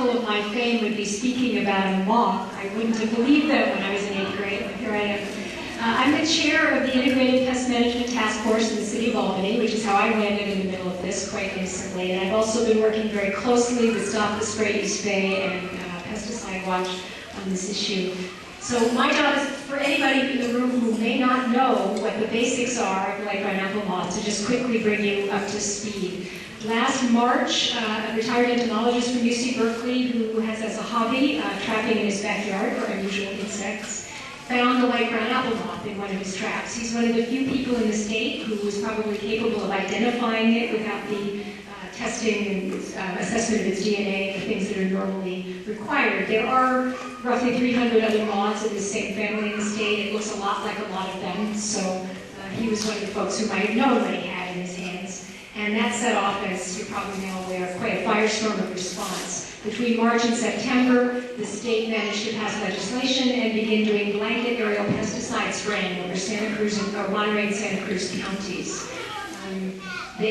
circle of my fame would be speaking about a moth. I wouldn't have believed that when I was in 8th grade, but here I am. I'm the chair of the Integrated Pest Management Task Force in the City of Albany, which is how I landed in the middle of this quite recently. And I've also been working very closely with Stop the Spray East Bay and Pesticide Watch on this issue. So my job is for anybody in the room who may not know what the basics are of white apple moth to just quickly bring you up to speed. Last March, a retired entomologist from UC Berkeley who has as a hobby trapping in his backyard for unusual insects, found the white brown apple moth in one of his traps. He's one of the few people in the state who was probably capable of identifying it without the testing and assessment of its DNA and the things that are normally required. There are roughly 300 other moths in the same family in the state. It looks a lot like a lot of them, so he was one of the folks who might have known what he had in his hands. And that set off, as you're probably now aware, quite a firestorm of response. Between March and September, the state managed to pass legislation and begin doing blanket aerial pesticide spraying over Santa Cruz or Monterey and Santa Cruz counties.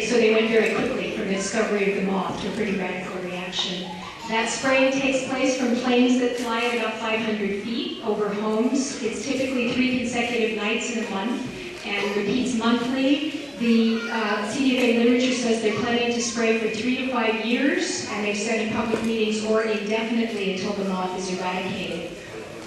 So they went very quickly from the discovery of the moth to a pretty radical reaction. That spraying takes place from planes that fly at about 500 feet over homes. It's typically 3 consecutive nights in a month and repeats monthly. The CDFA literature says they're planning to spray for 3 to 5 years, and they've said in public meetings or indefinitely until the moth is eradicated.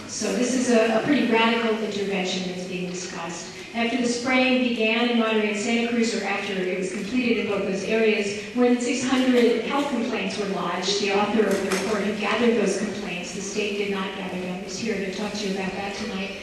So this is a pretty radical intervention that's being discussed. After the spraying began in Monterey and Santa Cruz, or after it was completed in both those areas, more than 600 health complaints were lodged. The author of the report who gathered those complaints, the state did not gather them, is here to talk to you about that tonight.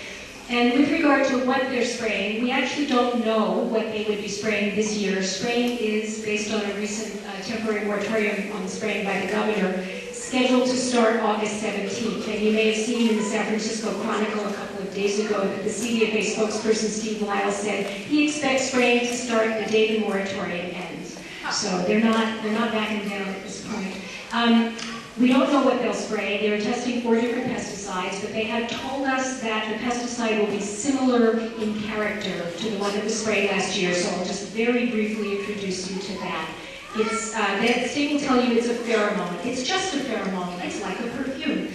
And with regard to what they're spraying, we actually don't know what they would be spraying this year. Spraying is, based on a recent temporary moratorium on spraying by the governor, scheduled to start August 17th. And you may have seen in the San Francisco Chronicle a couple of days ago that the CDFA spokesperson, Steve Lyle, said he expects spraying to start the day the moratorium ends. So they're not backing down at this point. We don't know what they'll spray. They're testing 4 different pesticides, but they have told us that the pesticide will be similar in character to the one that was sprayed last year, so I'll just very briefly introduce you to that. The state will tell you it's a pheromone. It's just a pheromone. It's like a perfume.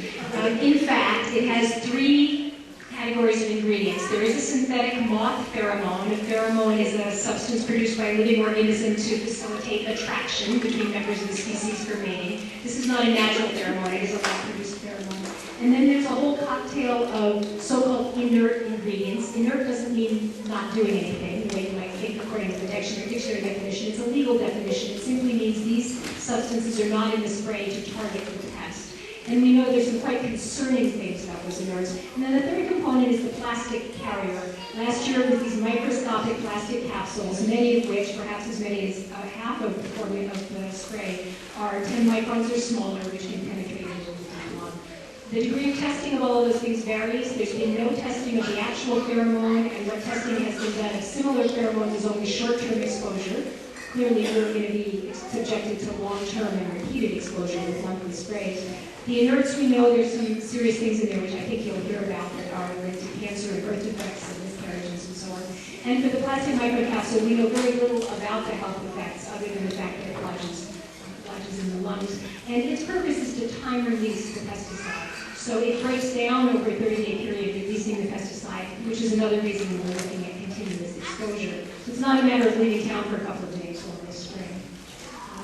In fact, it has 3 categories of ingredients. There is a synthetic moth pheromone. A pheromone is a substance produced by a living organism to facilitate attraction between members of the species for mating. This is not a natural pheromone. It is a lab-produced pheromone. And then there's a whole cocktail of so-called inert ingredients. Inert doesn't mean not doing anything, the way you might think according to the dictionary definition. It's a legal definition. It simply means these substances are not in the spray to target the pest. And we know there's some quite concerning things about those inerts. And then the third component is the plastic carrier. Last year it was these microscopic plastic capsules, many of which, perhaps as many as half of the formula of the spray, are 10 microns or smaller, which can penetrate into the lung. The degree of testing of all of those things varies. There's been no testing of the actual pheromone, and what testing has been done of similar pheromones is only short-term exposure. Clearly, we're going to be subjected to long-term and repeated exposure with monthly sprays. The inerts, we know there's some serious things in there, which I think you'll hear about, that are linked to cancer and birth defects and miscarriages and so on. And for the plastic microcapsule, we know very little about the health effects, other than the fact that it lodges in the lungs. And its purpose is to time release the pesticide. So it breaks down over a 30-day period, releasing the pesticide, which is another reason we're looking at continuous exposure. So it's not a matter of leaving town for a couple of days or this spring.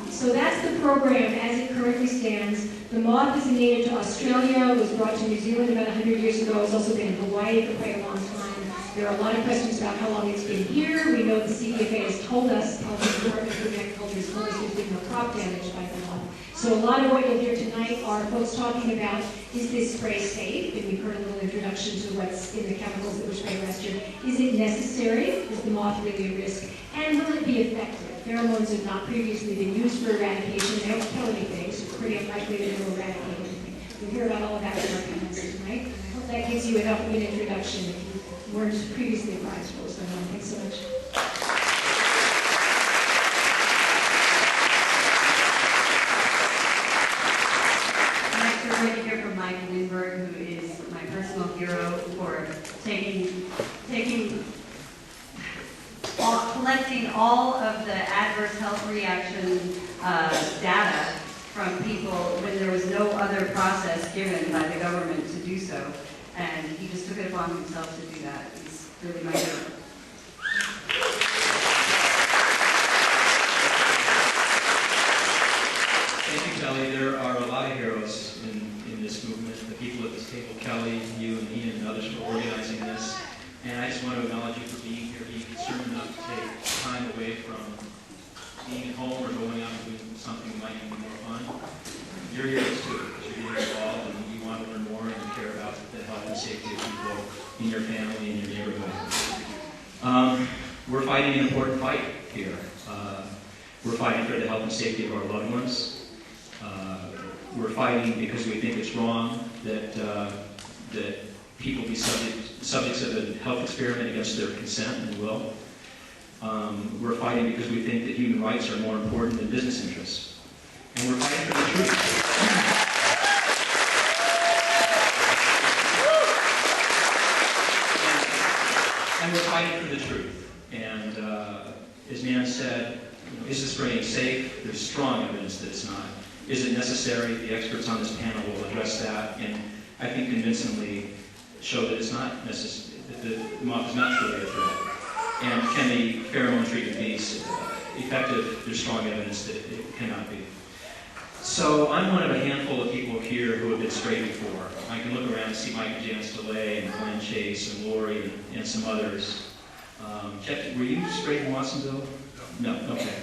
So that's the program as it currently stands. The moth is native to Australia, was brought to New Zealand about 100 years ago. It's also been in Hawaii for quite a long time. There are a lot of questions about how long it's been here. We know the CDFA has told us, the Department of Agriculture has told us there's been no crop damage by the moth. So a lot of what you'll hear tonight are folks talking about, is this spray safe? And we've heard a little introduction to what's in the chemicals that were sprayed last year. Is it necessary? Is the moth really a risk? And will it be effective? Pheromones have not previously been used for eradication. They don't kill anything, so it's pretty unlikely that it will eradicate anything. We'll hear about all of that in our comments tonight. And I hope that gives you enough of an introduction if you weren't previously apprised of what was going on. Thanks so much. Next, we're going to hear from Mike Lindbergh, who is my personal hero for collecting all of the adverse health reaction data from people when there was no other process given by the government to do so. And he just took it upon himself to do that. He's really my hero. Thank you, Kelly. There are a lot of heroes in this movement. The people at this table, Kelly, you and Ian and others for organizing this. And I just want to acknowledge you for being here, being concerned enough to take time away from being at home or going out and doing something that might be more fun. You're here too, because you're getting involved and you want to learn more and you care about the health and safety of people in your family and your neighborhood. We're fighting an important fight here. We're fighting for the health and safety of our loved ones. We're fighting because we think it's wrong that people be subjects of a health experiment against their consent and will. We're fighting because we think that human rights are more important than business interests. And we're fighting for the truth. And we're fighting for the truth. And as Nan said, is the spraying safe? There's strong evidence that it's not. Is it necessary? The experts on this panel will address that, and I think convincingly show that it's not necessary, that the moth is not truly a threat. And can the pheromone treatment be effective? There's strong evidence that it cannot be. So I'm one of a handful of people here who have been sprayed before. I can look around and see Mike and Janice DeLay and Glenn Chase and Lori and some others. Jeff, were you sprayed in Watsonville? No, okay.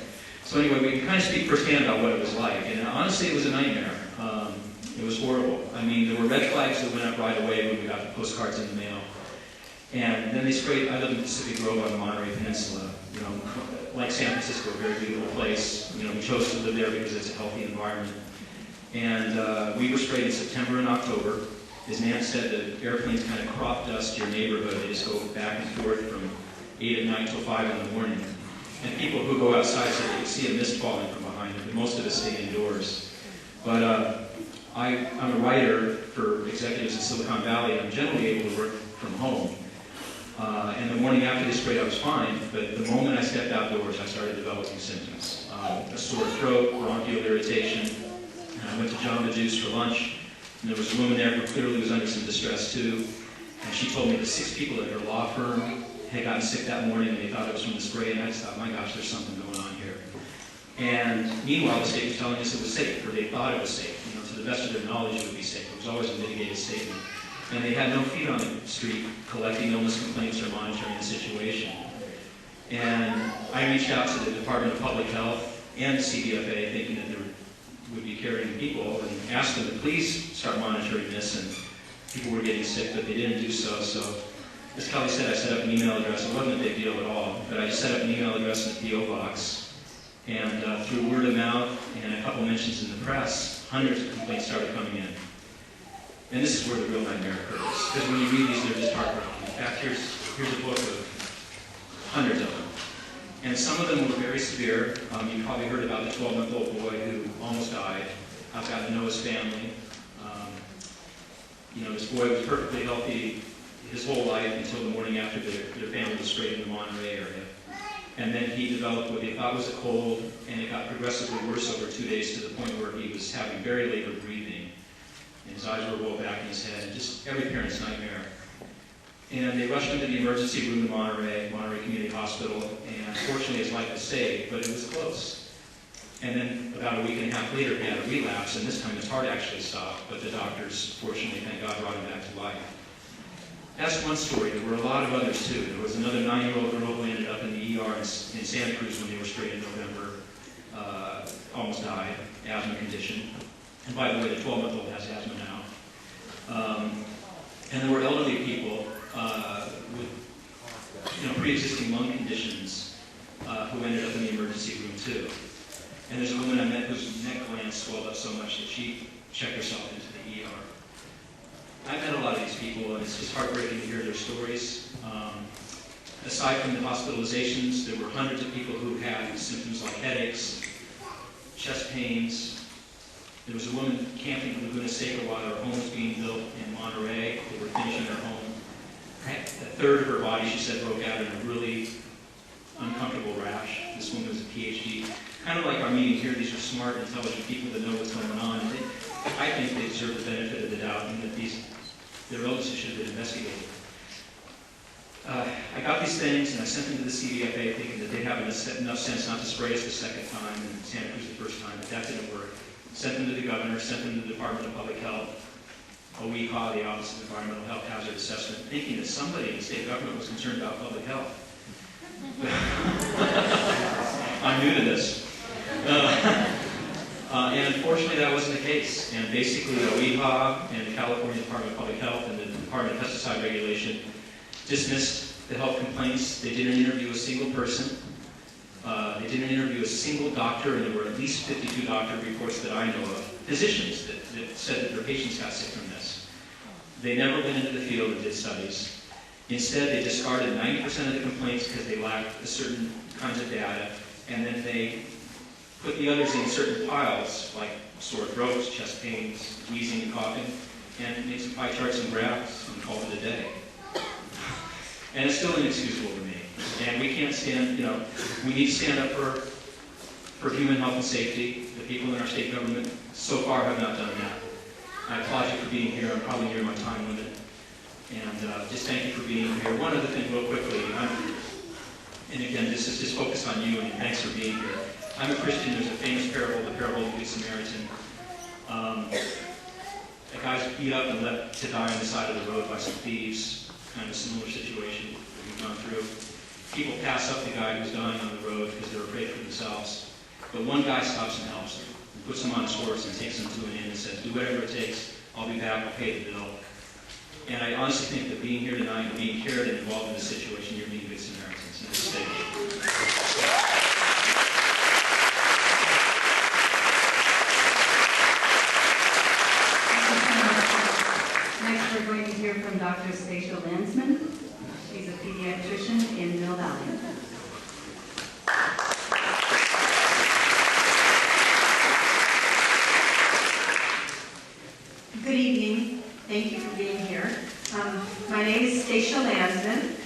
So anyway, we can kind of speak firsthand about what it was like. And honestly, it was a nightmare. It was horrible. I mean, there were red flags that went up right away when we got the postcards in the mail. And then they sprayed, I live in Pacific Grove on the Monterey Peninsula, you know, like San Francisco, a very beautiful place. You know, we chose to live there because it's a healthy environment. And we were sprayed in September and October. As Nan said, the airplanes kind of crop dust your neighborhood. They just go back and forth from 8 at night till 5 in the morning. And people who go outside say they see a mist falling from behind them, but most of us stay indoors. But I'm a writer for executives in Silicon Valley, and I'm generally able to work from home. And the morning after they sprayed, I was fine, but the moment I stepped outdoors, I started developing symptoms. A sore throat, bronchial irritation, and I went to Jamba Juice for lunch, and there was a woman there who clearly was under some distress too, and she told me that 6 people at her law firm had gotten sick that morning and they thought it was from the spray, and I just thought, my gosh, there's something going on here. And meanwhile, the state was telling us it was safe, or they thought it was safe. You know, to the best of their knowledge, it would be safe. It was always a mitigated statement. And they had no feet on the street collecting illness complaints or monitoring the situation. And I reached out to the Department of Public Health and the CDFA, thinking that there would be caring people, and asked them to please start monitoring this. And people were getting sick, but they didn't do so. So, as Kelly said, I set up an email address. It wasn't a big deal at all, but I just set up an email address in the P.O. box. And through word of mouth and a couple mentions in the press, hundreds of complaints started coming in. And this is where the real nightmare occurs. Because when you read these, they're just heartbreaking. In fact, here's a book of hundreds of them. And some of them were very severe. You probably heard about the 12-month-old boy who almost died. I've gotten to know his family. You know, this boy was perfectly healthy his whole life until the morning after their family was sprayed in the Monterey area. And then he developed what they thought was a cold, and it got progressively worse over 2 days to the point where he was having very labored breathing. And his eyes were rolled back in his head, just every parent's nightmare. And they rushed him to the emergency room in Monterey Community Hospital, and fortunately his life was saved, but it was close. And then about a week and a half later he had a relapse, and this time his heart actually stopped, but the doctors, fortunately, thank God, brought him back to life. That's one story. There were a lot of others too. There was another 9-year-old girl who ended up in the ER in Santa Cruz when they were sprayed in November, almost died, asthma condition. And by the way, the 12-month-old has asthma now. And there were elderly people with pre-existing lung conditions who ended up in the emergency room too. And there's a woman I met whose neck glands swelled up so much that she checked herself into the ER. I've met a lot of these people, and it's just heartbreaking to hear their stories. Aside from the hospitalizations, there were hundreds of people who had symptoms like headaches, chest pains. There was a woman camping in Laguna Seca while her home was being built in Monterey. They were finishing their home. A third of her body, she said, broke out in a really uncomfortable rash. This woman was a PhD. Kind kind of like our meeting here, these are smart, intelligent people that know what's going on. And I think they deserve the benefit of the doubt and that their illnesses should have been investigated. I got these things and I sent them to the CDFA thinking that they'd have enough sense not to spray us the second time and Santa Cruz the first time, but that didn't work. Sent them to the governor, sent them to the Department of Public Health, OEHA, the Office of Environmental Health Hazard Assessment, thinking that somebody in the state government was concerned about public health. I'm new to this. And unfortunately that wasn't the case. And basically OEHA and the California Department of Public Health and the Department of Pesticide Regulation dismissed the health complaints. They didn't interview a single person. They didn't interview a single doctor, and there were at least 52 doctor reports that I know of, physicians that said that their patients got sick from this. They never went into the field and did studies. Instead, they discarded 90% of the complaints because they lacked certain kinds of data, and then they put the others in certain piles, like sore throats, chest pains, wheezing and coughing, and made some pie charts and graphs and called it a day. And it's still inexcusable to me. And we can't stand, we need to stand up for human health and safety. The people in our state government so far have not done that. I applaud you for being here. I'm probably near my time limit. And just thank you for being here. One other thing real quickly, and again, this is just focused on you, and thanks for being here. I'm a Christian. There's a famous parable, the parable of the Good Samaritan. A guy's beat up and left to die on the side of the road by some thieves. Kind of a similar situation that we've gone through. People pass up the guy who's dying on the road because they're afraid for themselves. But one guy stops and helps him, and puts him on his horse and takes him to an inn and says, do whatever it takes, I'll be back, I'll pay the bill. And I honestly think that being here tonight and being cared and involved in this situation, you're being good Samaritans in this state. Next, we're going to hear from Dr. Stacia Landsman. She's a pediatrician in Mill Valley. Good evening. Thank you for being here. My name is Stacia Landsman.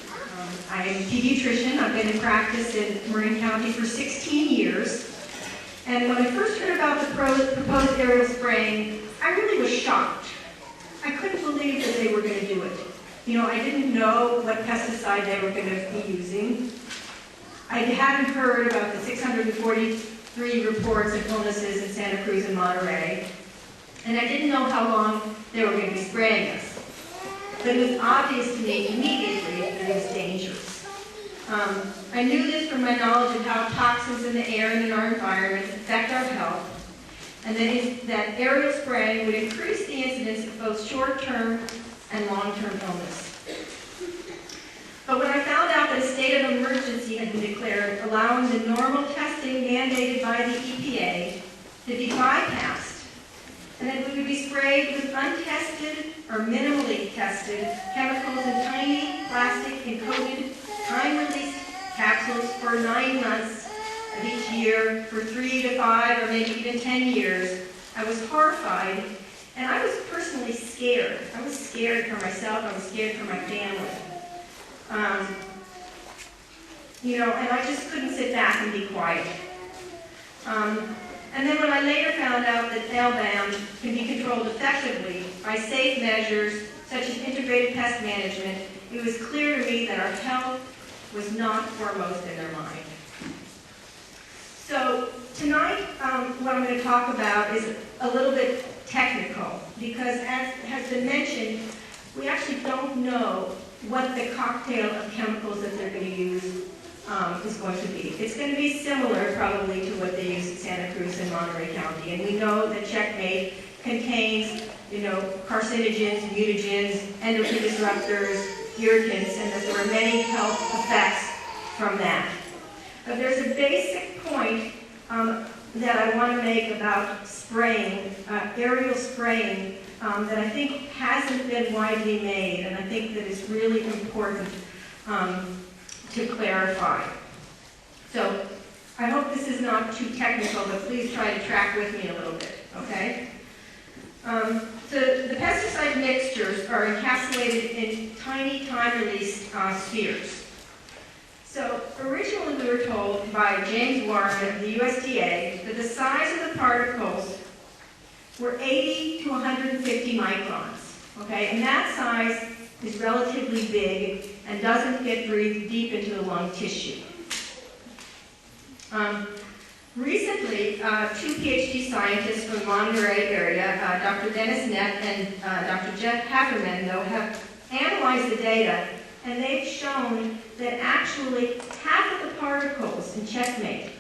I am a pediatrician. I've been in practice in Marin County for 16 years. And when I first heard about the proposed aerial spraying, I really was shocked. I couldn't believe that they were going to do it. I didn't know what pesticide they were going to be using. I hadn't heard about the 643 reports of illnesses in Santa Cruz and Monterey. And I didn't know how long they were going to be spraying us. But it was obvious to me immediately that it was dangerous. I knew this from my knowledge of how toxins in the air and in our environment affect our health, and that aerial spraying would increase the incidence of both short-term and long-term illness. But when I found out that a state of emergency had been declared, allowing the normal testing mandated by the EPA to be bypassed, and that we would be sprayed with untested or minimally tested chemicals in tiny plastic-encoded, time-released capsules for 9 months of each year, for 3 to 5 or maybe even 10 years, I was horrified, and I was personally scared. I was scared for myself, I was scared for my family. And I just couldn't sit back and be quiet. And then when I later found out that LBAM can be controlled effectively by safe measures such as integrated pest management, it was clear to me that our health was not foremost in their mind. So tonight, what I'm going to talk about is a little bit technical, because as has been mentioned, we actually don't know what the cocktail of chemicals that they're going to use is going to be. It's going to be similar probably to what they use in Santa Cruz and Monterey County. And we know that Checkmate contains, carcinogens, mutagens, endocrine disruptors, irritants, and that there are many health effects from that. But there's a basic point that I want to make about spraying, aerial spraying, that I think hasn't been widely made, and I think that is really important to clarify. So I hope this is not too technical, but please try to track with me a little bit, okay? So the pesticide mixtures are encapsulated in tiny time-release spheres. So originally we were told by James Warren of the USDA that the size of the particles were 80 to 150 microns, okay? And that size is relatively big and doesn't get breathed deep into the lung tissue. Recently, two PhD scientists from the Monterey area, Dr. Dennis Neff and Dr. Jeff Haverman, though, have analyzed the data, and they've shown that actually half of the particles in Checkmate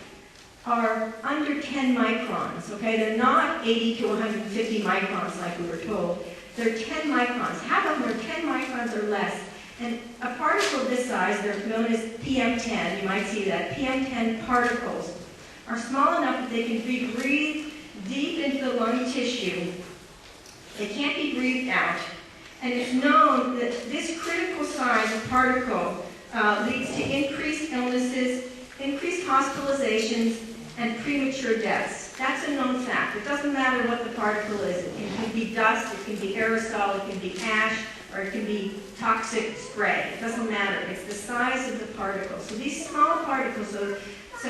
are under 10 microns, okay? They're not 80 to 150 microns like we were told. They're 10 microns. Half of them are 10 microns or less. And a particle of this size, they're known as PM10, you might see that, PM10 particles, are small enough that they can be breathed deep into the lung tissue. They can't be breathed out. And it's known that this critical size of particle leads to increased illnesses, increased hospitalizations, and premature deaths. That's a known fact. It doesn't matter what the particle is. It can be dust, it can be aerosol, it can be ash, or it can be toxic spray. It doesn't matter. It's the size of the particle. So these small particles, so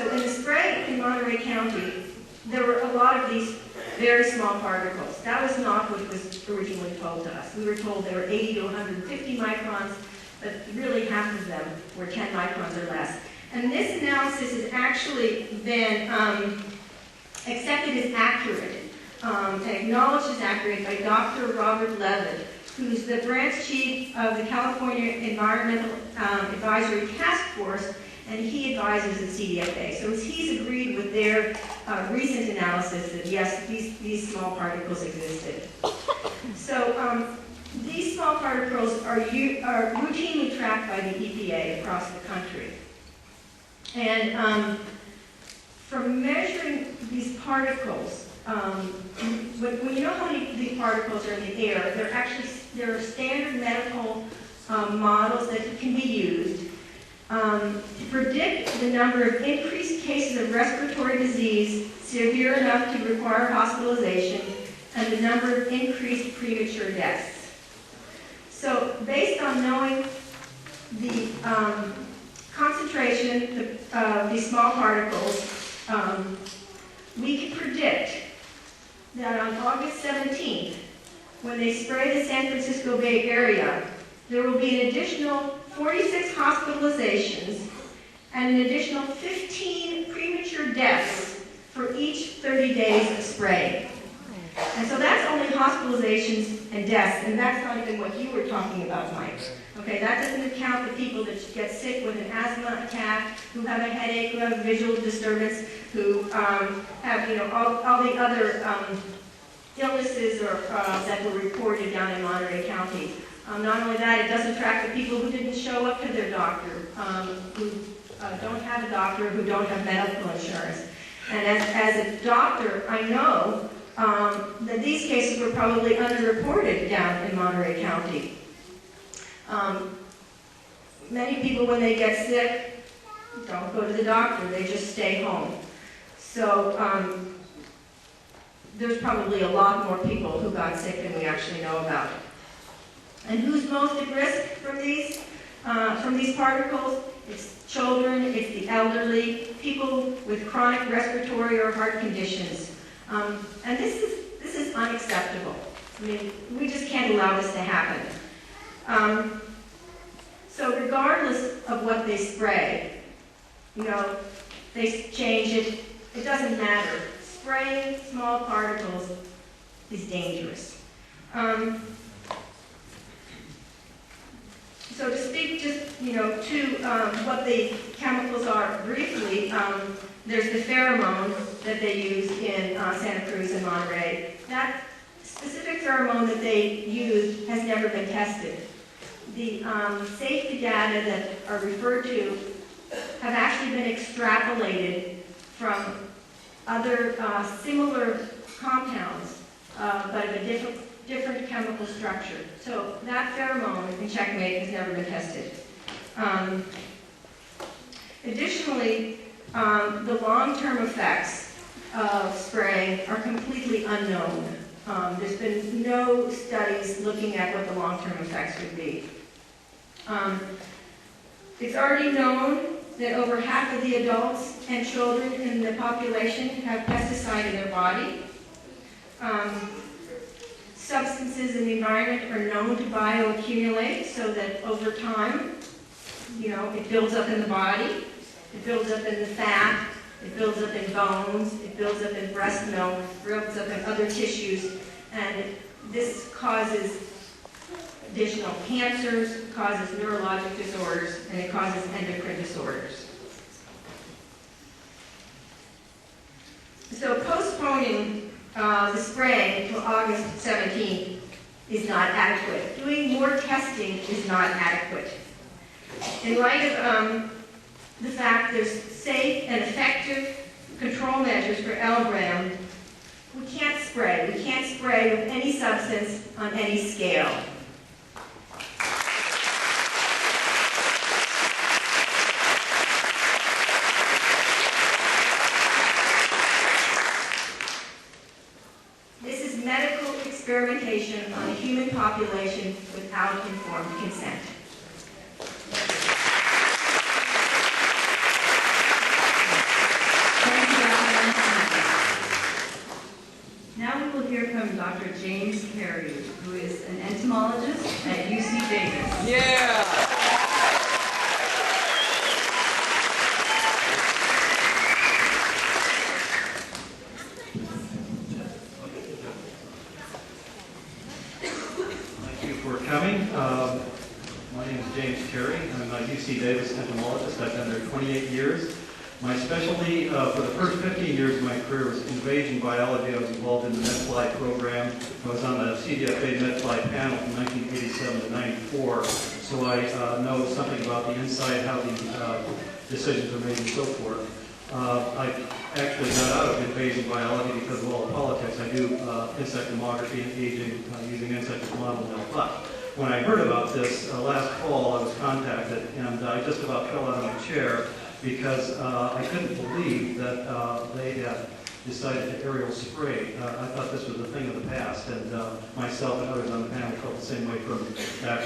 in the spray in Monterey County, there were a lot of these very small particles. That was not what was originally told to us. We were told they were 80 to 150 microns, but really half of them were 10 microns or less. And this analysis has actually been accepted as accurate and acknowledged as accurate by Dr. Robert Levitt, who's the branch chief of the California Environmental Advisory Task Force, and he advises the CDFA. So he's agreed with their recent analysis that yes, these small particles existed. So these small particles are routinely tracked by the EPA across the country. And from measuring these particles, when you know how many of these particles are in the air, there are standard medical models that can be used to predict the number of increased cases of respiratory disease severe enough to require hospitalization and the number of increased premature deaths. So based on knowing the concentration of these small particles, we can predict that on August 17th, when they spray the San Francisco Bay Area, there will be an additional 46 hospitalizations and an additional 15 premature deaths for each 30 days of spray. And so that's only hospitalizations and deaths, and that's not even what you were talking about, Mike. Okay, that doesn't account the people that get sick with an asthma attack, who have a headache, who have a visual disturbance, who have, all the other illnesses that were reported down in Monterey County. Not only that, it doesn't track the people who didn't show up to their doctor, who don't have a doctor, who don't have medical insurance. And as a doctor, I know that these cases were probably underreported down in Monterey County. Many people, when they get sick, don't go to the doctor, they just stay home. So there's probably a lot more people who got sick than we actually know about. And who's most at risk from these particles? It's children, it's the elderly, people with chronic respiratory or heart conditions. And this is unacceptable. I mean, we just can't allow this to happen. So regardless of what they spray, they change it, it doesn't matter. Spraying small particles is dangerous. So to speak just, to what the chemicals are briefly, there's the pheromone that they use in Santa Cruz and Monterey. That specific pheromone that they used has never been tested. The safety data that are referred to have actually been extrapolated from other similar compounds, but of a different chemical structure. So that pheromone in Checkmate has never been tested. Additionally, the long-term effects of spraying are completely unknown. There's been no studies looking at what the long-term effects would be. It's already known that over half of the adults and children in the population have pesticide in their body. Substances in the environment are known to bioaccumulate so that over time, it builds up in the body, it builds up in the fat, it builds up in bones, it builds up in breast milk, it builds up in other tissues, and this causes additional cancers, causes neurologic disorders, and it causes endocrine disorders. So postponing the spray until August 17th is not adequate. Doing more testing is not adequate. In light of the fact there's safe and effective control measures for LBRAM, we can't spray. We can't spray with any substance on any scale. This is medical experimentation on a human population without informed consent. Now we will hear from Dr. James Carey, who is an entomologist at UC Davis. Yeah! Thank you for coming. My name is James Carey. I'm a UC Davis entomologist. I've been there 28 years. My specialty for the first 15 years of my career was invasion biology. I was involved in the MedFly program. I was on the CDFA MedFly panel from 1987 to 94, so I know something about the inside, how the decisions are made and so forth. I actually got out of invasion biology because of all the politics. I do insect demography and aging using insects as model now. But when I heard about this last fall, I was contacted, and I just about fell out of my chair because I couldn't believe that they had decided to aerial spray. I thought this was a thing of the past, and myself and others on the panel felt the same way from back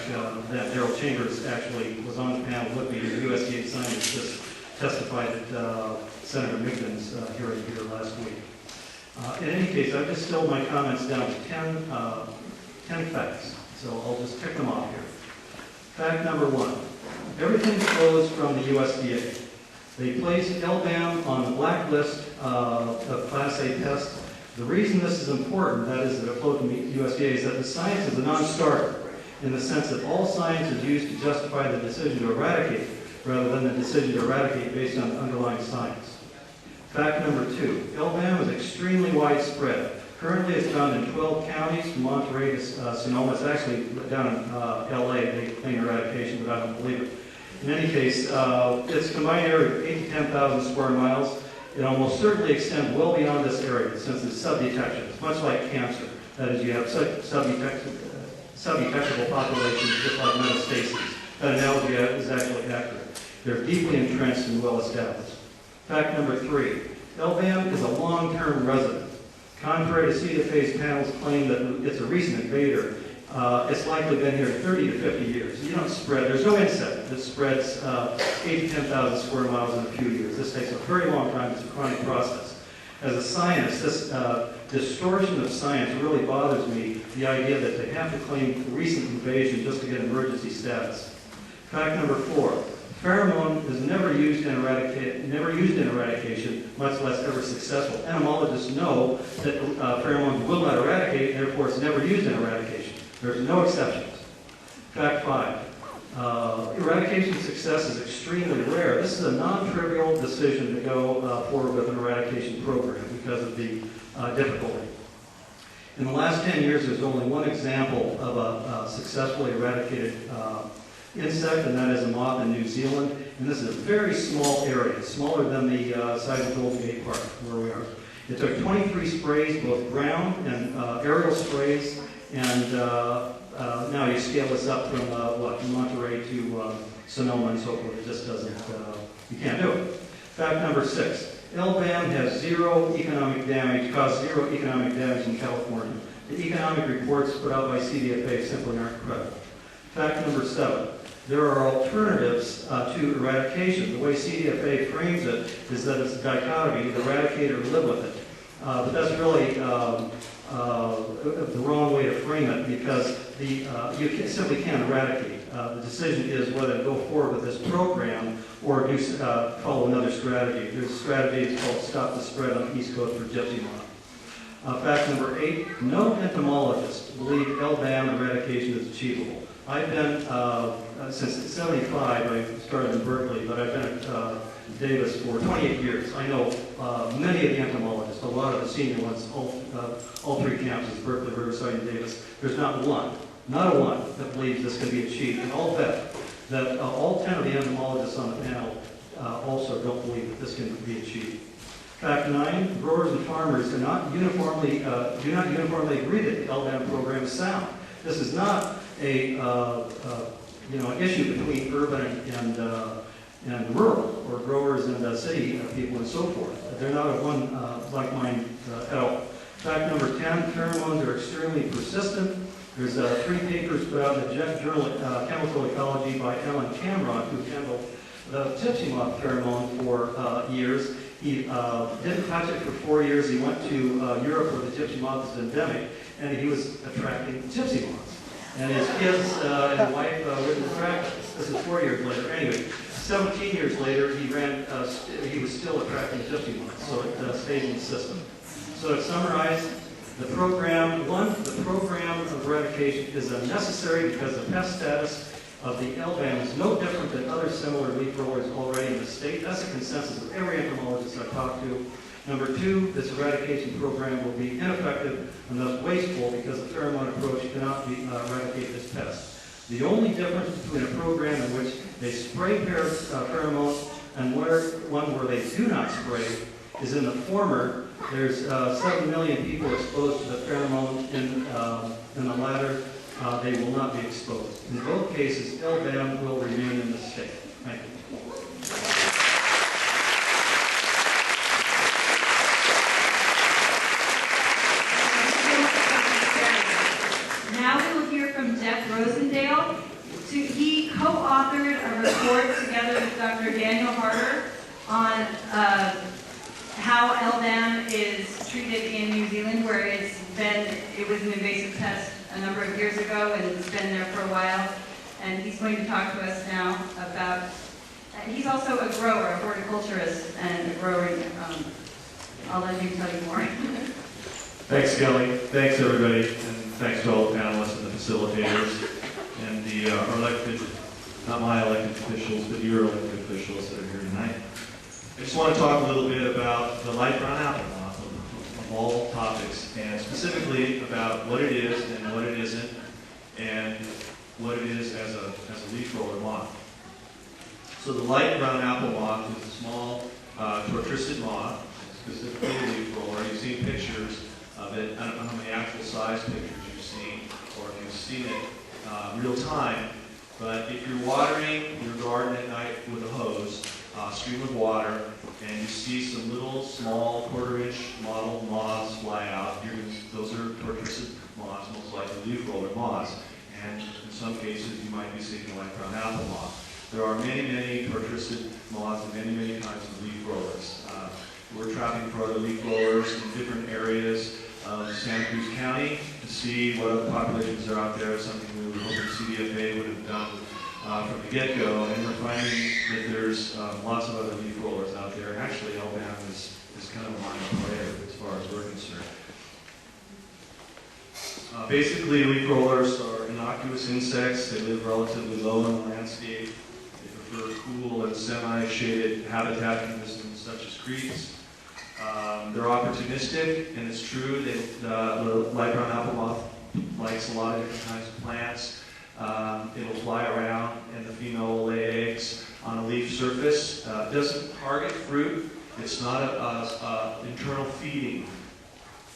that Darrell Chambers actually was on the panel with me. The USDA scientist just testified at Senator Migden's hearing here last week. In any case, I've distilled my comments down to 10 facts, so I'll just tick them off here. Fact number 1, everything flows from the USDA. They placed LBAM on the blacklist of Class A pests. The reason this is important, that is that it flowed from the USDA, is that the science is a non-starter in the sense that all science is used to justify the decision to eradicate rather than the decision to eradicate based on underlying science. Fact number 2, LBAM is extremely widespread. Currently it's found in 12 counties from Monterey to Sonoma. It's actually down in LA, they claim eradication, but I don't believe it. In any case, its combined area of 8 to 10,000 square miles. It almost certainly extends well beyond this area since it's subdetectable. It's much like cancer. That is, you have subdetectable populations just like metastases. That analogy is actually accurate. They're deeply entrenched and well established. Fact number 3, LBAM is a long-term resident. Contrary to CDFA's panel's claim that it's a recent invader, it's likely been here 30 to 50 years. You don't spread, there's no insect that spreads 8 to 10,000 square miles in a few years. This takes a very long time. It's a chronic process. As a scientist, this distortion of science really bothers me, the idea that they have to claim recent invasion just to get emergency status. Fact number 4, pheromone is never used in eradication, much less ever successful. Entomologists know that pheromones will not eradicate, and therefore it's never used in eradication. There's no exceptions. Fact 5, eradication success is extremely rare. This is a non-trivial decision to go forward with an eradication program because of the difficulty. In the last 10 years, there's only one example of a successfully eradicated insect, and that is a moth in New Zealand. And this is a very small area, smaller than the size of Golden Gate Park, where we are. It took 23 sprays, both ground and aerial sprays, and now you scale this up from from Monterey to Sonoma and so forth. It just doesn't, you can't do it. Fact number 6, LBAM has zero economic damage, caused zero economic damage in California. The economic reports put out by CDFA simply aren't credible. Fact number 7, there are alternatives to eradication. The way CDFA frames it is that it's a dichotomy, eradicate or live with it. But that's really the wrong way to frame it, because you simply can't eradicate. The decision is whether to go forward with this program or follow another strategy. There's a strategy, it's called Stop the Spread on the East Coast for gypsy moth. Fact number 8, no entomologists believe LDAM eradication is achievable. I've been, since 75, I started in Berkeley, but I've been at Davis for 28 years. I know many of the entomologists, a lot of the senior ones, all three campuses, Berkeley, Riverside, and Davis. There's not one that believes this can be achieved. And I'll bet that all 10 of the entomologists on the panel also don't believe that this can be achieved. Fact 9, growers and farmers do not uniformly agree that the LDAM program is sound. This is not an issue between urban and rural, or growers and city people and so forth. They're not of one like mind at all. Fact number 10, pheromones are extremely persistent. There's 3 papers put out in the journal Chemical Ecology by Alan Cameron, who handled the gypsy moth pheromone for years. He didn't touch it for 4 years. He went to Europe where the gypsy moth is endemic, and he was attracting gypsy moths. And his kids and his wife wouldn't attract it. This is 4 years later. Anyway, 17 years later, he was still attracting gypsy moths, so it stayed in the system. So to summarize, the program of eradication is unnecessary because the pest status of the LDAM is no different than other similar leaf rollers already in the state. That's a consensus of every entomologist I've talked to. Number 2, this eradication program will be ineffective and thus wasteful because the pheromone approach cannot eradicate this pest. The only difference between a program in which they spray pheromones and one where they do not spray is in the former, there's 7 million people exposed to the pheromone. In the latter, they will not be exposed. In both cases, LDAM will remain in the state. Thank you. Now we will hear from Jeff Rosendale. He co-authored a report together with Dr. Daniel Harder on how LDAM is treated in New Zealand, where it was an invasive pest a number of years ago, and it's been there for a while. And he's going to talk to us now about, he's also a grower, a horticulturist, and a grower. I'll let him tell you more. Thanks, Kelly. Thanks, everybody. And thanks to all the panelists and the facilitators and our elected, not my elected officials, but your elected officials that are here tonight. I just want to talk a little bit about the light brown apple moth of all topics, and specifically about what it is and what it isn't, and what it is as a leaf roller moth. So the light brown apple moth is a small tortricid moth, specifically a leaf roller. You've seen pictures of it. I don't know how many actual size pictures you've seen, or if you've seen it real time, but if you're watering your garden at night with a hose, stream of water, and you see some little small quarter-inch model moths fly out, those are tortricid moths, most likely leaf roller moths. And in some cases, you might be seeing a light brown apple moth. There are many, many tortricid moths and many, many kinds of leaf rollers. We're trapping for other leaf rollers in different areas of Santa Cruz County to see what other populations are out there, something we were hoping CDFA would have done from the get-go, and we're finding that there's lots of other leaf rollers out there. Actually, LDAM is kind of a minor player as far as we're concerned. Basically, leaf rollers are innocuous insects. They live relatively low in the landscape. They prefer cool and semi-shaded habitat conditions such as creeks. They're opportunistic, and it's true that the light brown apple moth likes a lot of different kinds of plants. It'll fly around, and the female will lay eggs on a leaf surface. It doesn't target fruit. It's not an internal feeding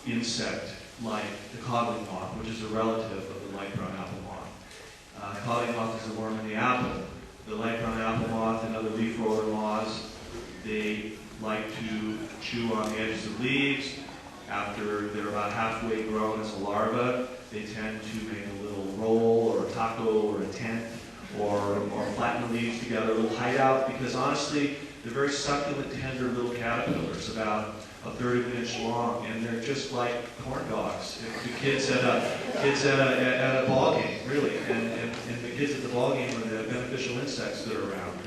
insect like the codling moth, which is a relative of the light brown apple moth. Codling moth is a worm in the apple. The light brown apple moth and other leaf roller moths, they like to chew on the edges of leaves. After they're about halfway grown as a larva, they tend to make a little roll or a taco or a tent or flatten the leaves together, a little hideout, because honestly, they're very succulent, tender little caterpillars, about a third of an inch long, and they're just like corn dogs. The kids at a ball game, really, and the kids at the ball game are the beneficial insects that are around,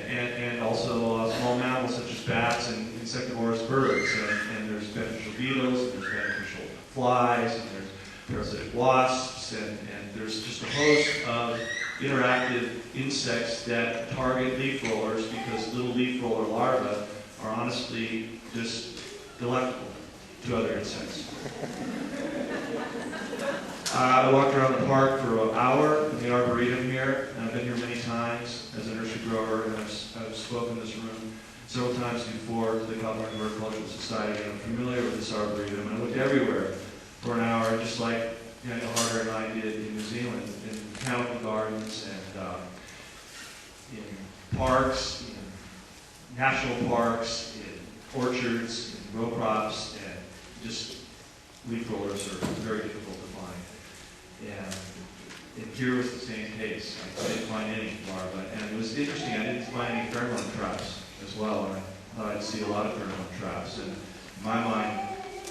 and also small mammals such as bats and insectivorous birds, and there's beneficial beetles, and there's beneficial flies, and there's parasitic wasps, and there's just a host of interactive insects that target leaf rollers, because little leaf roller larvae are honestly just delectable to other insects. I walked around the park for an hour in the Arboretum here, and I've been here many times as a nursery grower, and I've spoken in this room several times before to the California Horticultural Society. I'm familiar with this Arboretum, and I looked everywhere for an hour, just like Daniel Harder and I did in New Zealand, in botanical gardens and in parks, in national parks, in orchards, in row crops, and just leaf rollers are very difficult to find. And here was the same case. I didn't find any larvae, and it was interesting. I didn't find any pheromone traps as well, and I thought I'd see a lot of pheromone traps. And in my mind,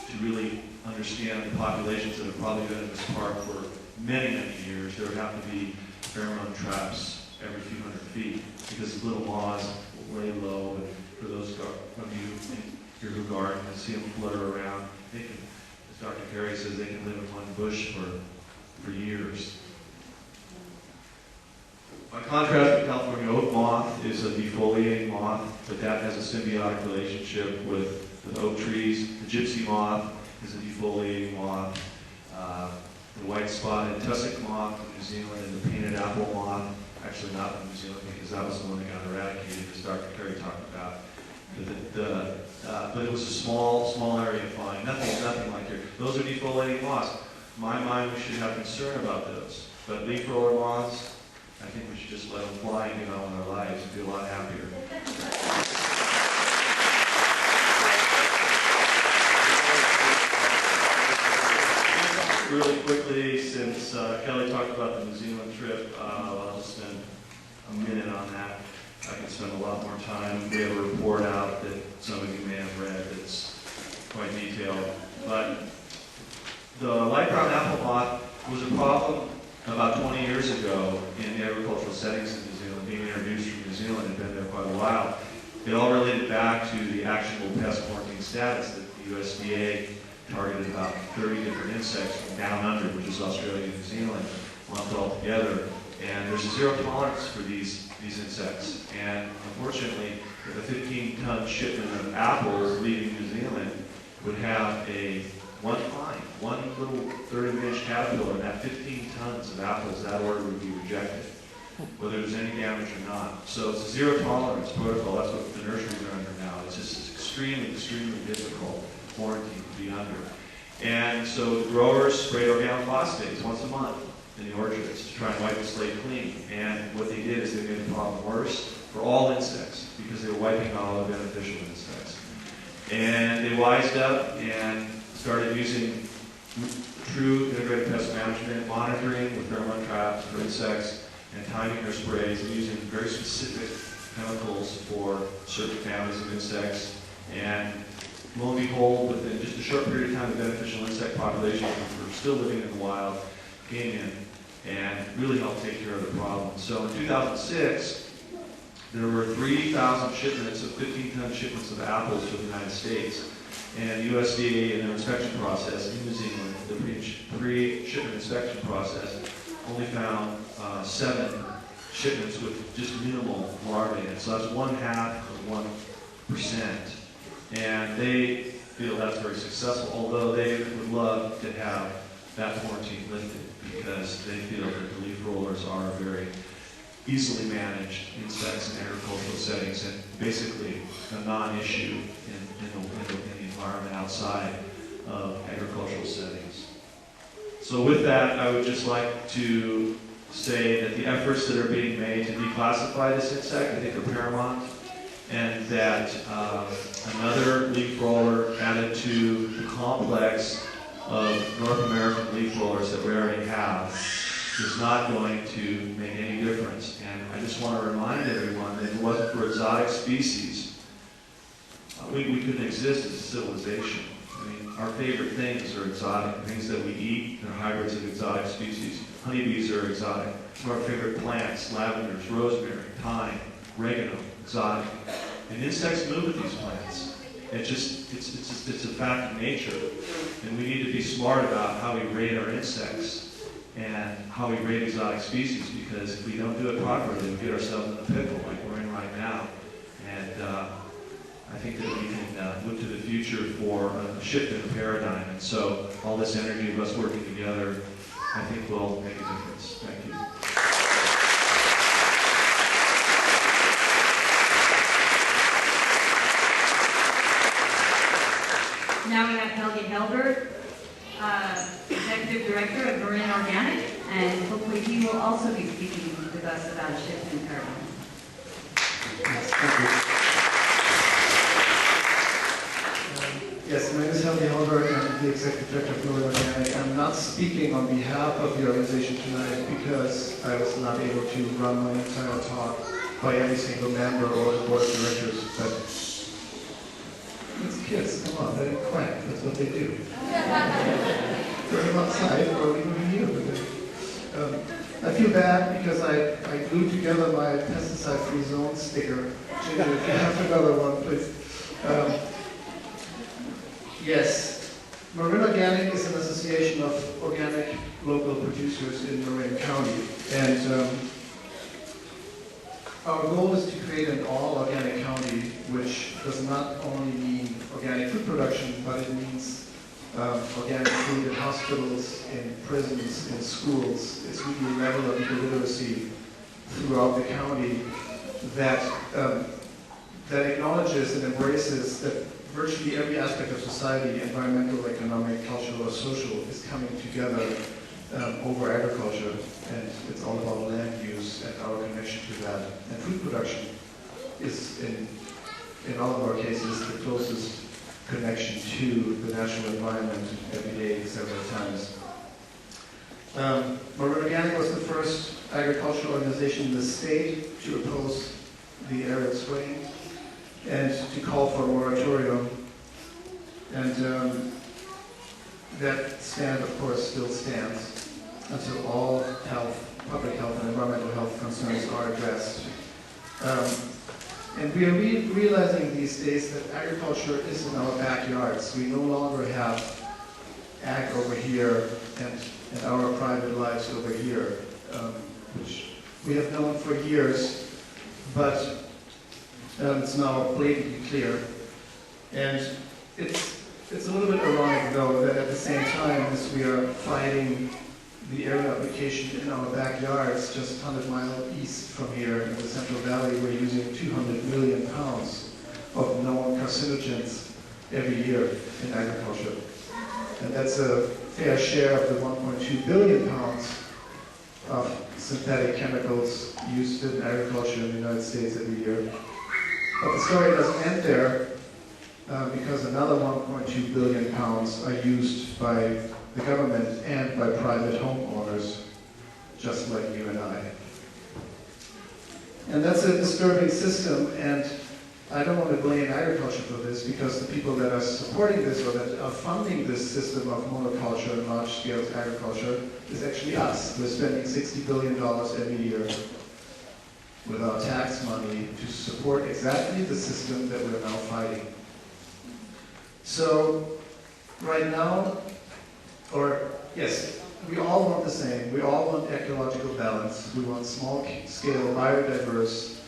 to really understand the populations that have probably been in this park for many, many years, there would have to be pheromone traps every few hundred feet, because little moths lay low, and for those of you here who garden and see them flutter around, they can, as Dr. Carey says, they can live in one bush for years. By contrast, the California oak moth is a defoliating moth, but that has a symbiotic relationship with oak trees. The gypsy moth is a defoliating moth. The white-spotted tussock moth from New Zealand, and the painted apple moth, actually not from New Zealand because that was the one that got eradicated, as Dr. Carey talked about. But it was a small area of find. Nothing like here. Those are defoliating moths. In my mind, we should have concern about those. But leaf roller moths, I think we should just let them fly and get on with our lives and be a lot happier. Really quickly, since Kelly talked about the New Zealand trip, I'll just spend a minute on that. I can spend a lot more time. We have a report out that some of you may have read that's quite detailed. But the light brown apple moth was a problem about 20 years ago in agricultural settings in New Zealand, being introduced from New Zealand and been there quite a while. It all related back to the actionable pest quarantine status that the USDA targeted about 30 different insects from down under, which is Australia and New Zealand, lumped all together. And there's a zero tolerance for these insects. And unfortunately, if a 15-ton shipment of apples leaving New Zealand would have one little third of an inch caterpillar, and that 15 tons of apples, that order would be rejected, whether there's any damage or not. So it's a zero tolerance protocol. That's what the nurseries are under now. It's just extremely, extremely difficult quarantine to be under. And so the growers sprayed organophosphates once a month in the orchards to try and wipe the slate clean. And what they did is they made the problem worse for all insects, because they were wiping out all the beneficial insects. And they wised up and started using true integrated pest management, monitoring with pheromone traps for insects, and timing their sprays, and using very specific chemicals for certain families of insects. And lo and behold, within just a short period of time, the beneficial insect population, which were still living in the wild, came in and really helped take care of the problem. So in 2006, there were 3,000 shipments of 15-ton shipments of apples to the United States. And the USDA, in their inspection process in New Zealand, the pre-shipment inspection process, only found 7 shipments with just minimal larvae in it. So that's 0.5%. And they feel that's very successful, although they would love to have that quarantine lifted, because they feel that the leaf rollers are very easily managed insects in agricultural settings, and basically a non-issue in the environment outside of agricultural settings. So with that, I would just like to say that the efforts that are being made to declassify this insect, I think, are paramount, and that another leaf roller added to the complex of North American leaf rollers that we already have is not going to make any difference. And I just want to remind everyone that if it wasn't for exotic species, we couldn't exist as a civilization. I mean, our favorite things are exotic. Things that we eat are hybrids of exotic species. Honeybees are exotic. Some of our favorite plants, lavenders, rosemary, thyme, oregano, exotic. And insects move with these plants. It's a fact of nature. And we need to be smart about how we rate our insects and how we rate exotic species, because if we don't do it properly, we get ourselves in a pickle like we're in right now. And I think that we can look to the future for a shift in the paradigm. And so all this energy of us working together, I think, will make a difference. Thank you. Now we have Helge Helbert, Executive Director of Marine Organic, and hopefully he will also be speaking with us about a shift in paradigm. Yes, thank you. Yes, my name is Helge Helbert, and I'm the Executive Director of Marine Organic. I'm not speaking on behalf of the organization tonight because I was not able to run my entire talk by every single member or the board of directors, but it's kids, come on, let it quack, that's what they do. Turn them outside or leave them here. I feel bad because I glued together my pesticide-free zone sticker. Ginger, if you have another one, please. Yes, Marine Organic is an association of organic local producers in Marin County, and our goal is to create an all-organic county, which does not only mean organic food production, but it means organic food in hospitals, in prisons, in schools. It's really a level of eco-literacy throughout the county that that acknowledges and embraces that virtually every aspect of society, environmental, economic, cultural, or social, is coming together over agriculture. And it's all about land use and our connection to that. And food production is, in all of our cases, the closest connection to the natural environment every day, several times. Marine Organic was the first agricultural organization in the state to oppose the arid spraying and to call for a moratorium. And that stand, of course, still stands until all health, public health and environmental health concerns are addressed. And we are realizing these days that agriculture is in our backyards. We no longer have ag over here and our private lives over here, which we have known for years, but it's now blatantly clear. And it's a little bit ironic, though, that at the same time as we are fighting the area application in our backyards, just 100 miles east from here in the Central Valley, we're using 200 million pounds of known carcinogens every year in agriculture. And that's a fair share of the 1.2 billion pounds of synthetic chemicals used in agriculture in the United States every year. But the story doesn't end there, because another 1.2 billion pounds are used by the government and by private homeowners, just like you and I. And that's a disturbing system, and I don't want to blame agriculture for this, because the people that are supporting this or that are funding this system of monoculture and large-scale agriculture is actually us. We're spending $60 billion every year with our tax money to support exactly the system that we're now fighting. So, right now, yes, we all want the same. We all want ecological balance. We want small-scale, biodiverse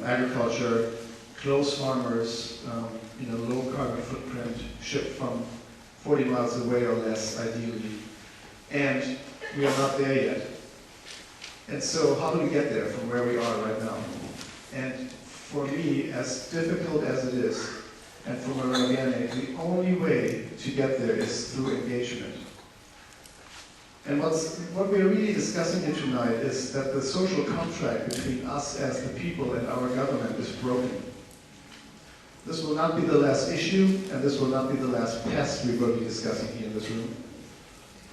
agriculture, close farmers, low carbon footprint, shipped from 40 miles away or less, ideally. And we are not there yet. And so how do we get there from where we are right now? And for me, as difficult as it is, and for Marine Organic, the only way to get there is through engagement. And what we're really discussing here tonight is that the social contract between us as the people and our government is broken. This will not be the last issue, and this will not be the last pest we will be discussing here in this room.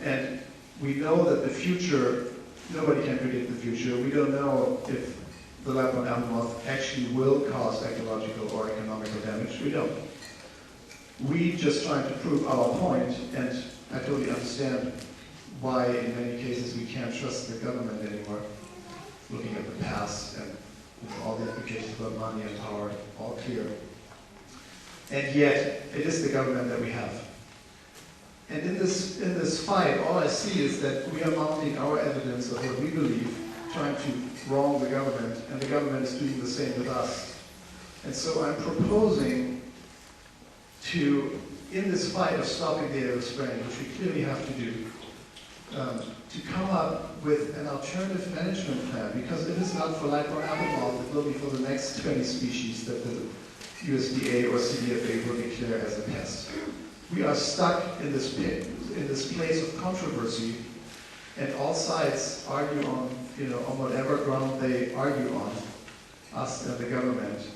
And we know that the future nobody can predict the future. We don't know if the Lapland apple moth actually will cause ecological or economical damage. We don't. We just trying to prove our point, and I totally understand why in many cases we can't trust the government anymore, looking at the past and all the implications about money and power, all clear. And yet, it is the government that we have. And in this fight, all I see is that we are mounting our evidence of what we believe, trying to wrong the government, and the government is doing the same with us. And so I'm proposing to, in this fight of stopping the Arab Spring, which we clearly have to do, to come up with an alternative management plan, because it is not for Lapland apple moth, it will be for the next 20 species that the USDA or CDFA will declare as a pest. We are stuck in this pit, in this place of controversy, and all sides argue on, on whatever ground they argue on, us and the government.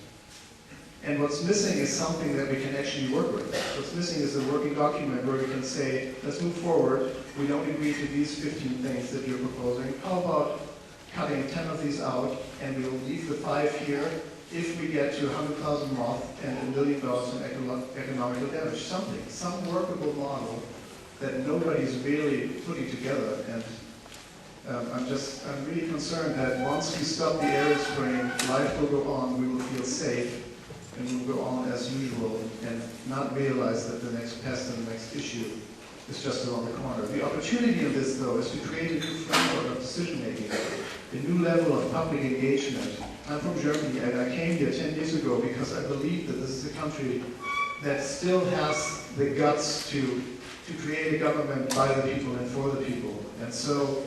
And what's missing is something that we can actually work with. What's missing is a working document where we can say, let's move forward. We don't agree to these 15 things that you're proposing. How about cutting 10 of these out, and we'll leave the 5 here if we get to 100,000 moth and $1 million in economical damage. Some workable model that nobody's really putting together. And I'm really concerned that once we stop the Arab Spring, life will go on, we will feel safe, and we will go on as usual, and not realize that the next pest and the next issue is just around the corner. The opportunity of this, though, is to create a new framework of decision-making, a new level of public engagement. I'm from Germany, and I came here 10 years ago because I believe that this is a country that still has the guts to create a government by the people and for the people. And so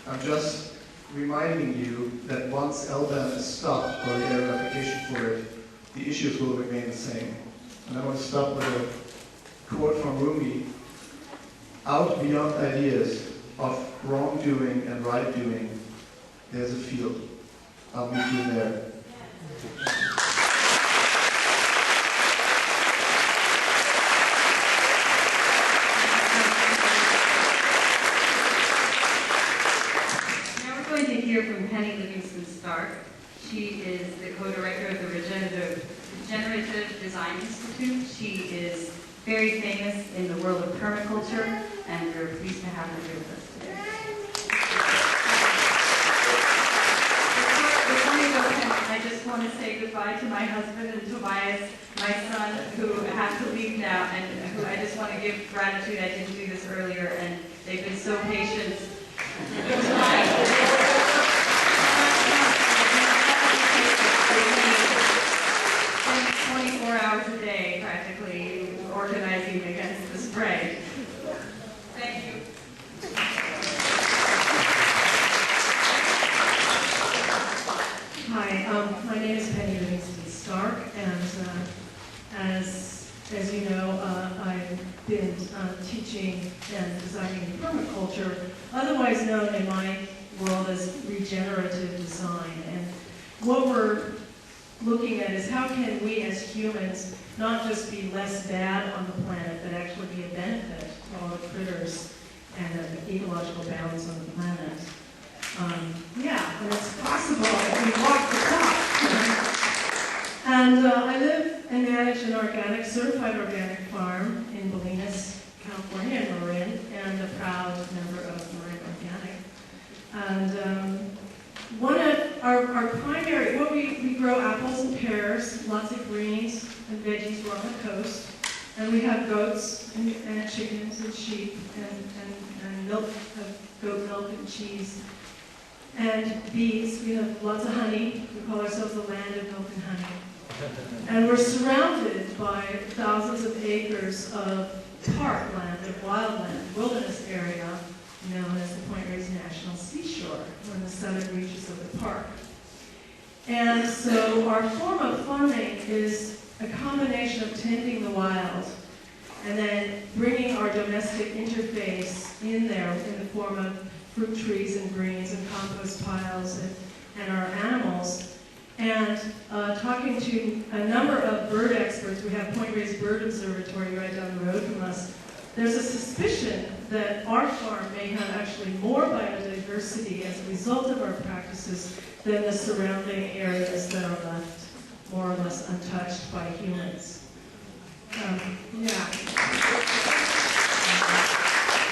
I'm just reminding you that once LBAN is stopped, or the area application for it, the issues will remain the same. And I want to stop with a quote from Rumi: out beyond ideas of wrongdoing and right doing, there's a field. I'll meet you there. Now we're going to hear from Penny Livingston-Stark. She is the co-director of the Regenerative Design Institute. She is very famous in the world of permaculture, and we're pleased to have her here with us today. Before we go, I just want to say goodbye to my husband and Tobias, my son, who have to leave now, and who I just want to give gratitude. I didn't do this earlier, and they've been so patient. Hours a day, practically, organizing against the spray. Thank you. Hi, my name is Penny Livingston-Stark, and as you know, I've been teaching and designing permaculture, otherwise known in my world as regenerative design. And what we're looking at is how can we as humans not just be less bad on the planet, but actually be a benefit to all the critters and the ecological balance on the planet. And it's possible if we walk the talk. And I live and manage an organic, certified organic farm in Bolinas, California, in Marin, and a proud member of Marin Organic. And one of our primary, we grow apples and pears, lots of greens and veggies. We're on the coast, and we have goats and chickens and sheep and milk, goat milk and cheese, and bees. We have lots of honey. We call ourselves the land of milk and honey. And we're surrounded by thousands of acres of parkland, of wildland, wilderness area, known as the Point Reyes National Seashore, on the southern reaches of the park. And so our form of farming is a combination of tending the wild and then bringing our domestic interface in there in the form of fruit trees and greens and compost piles and our animals, and talking to a number of bird experts. We have Point Reyes Bird Observatory right down the road from us, there's a suspicion that our farm may have actually more biodiversity as a result of our practices than the surrounding areas that are left more or less untouched by humans. Yeah.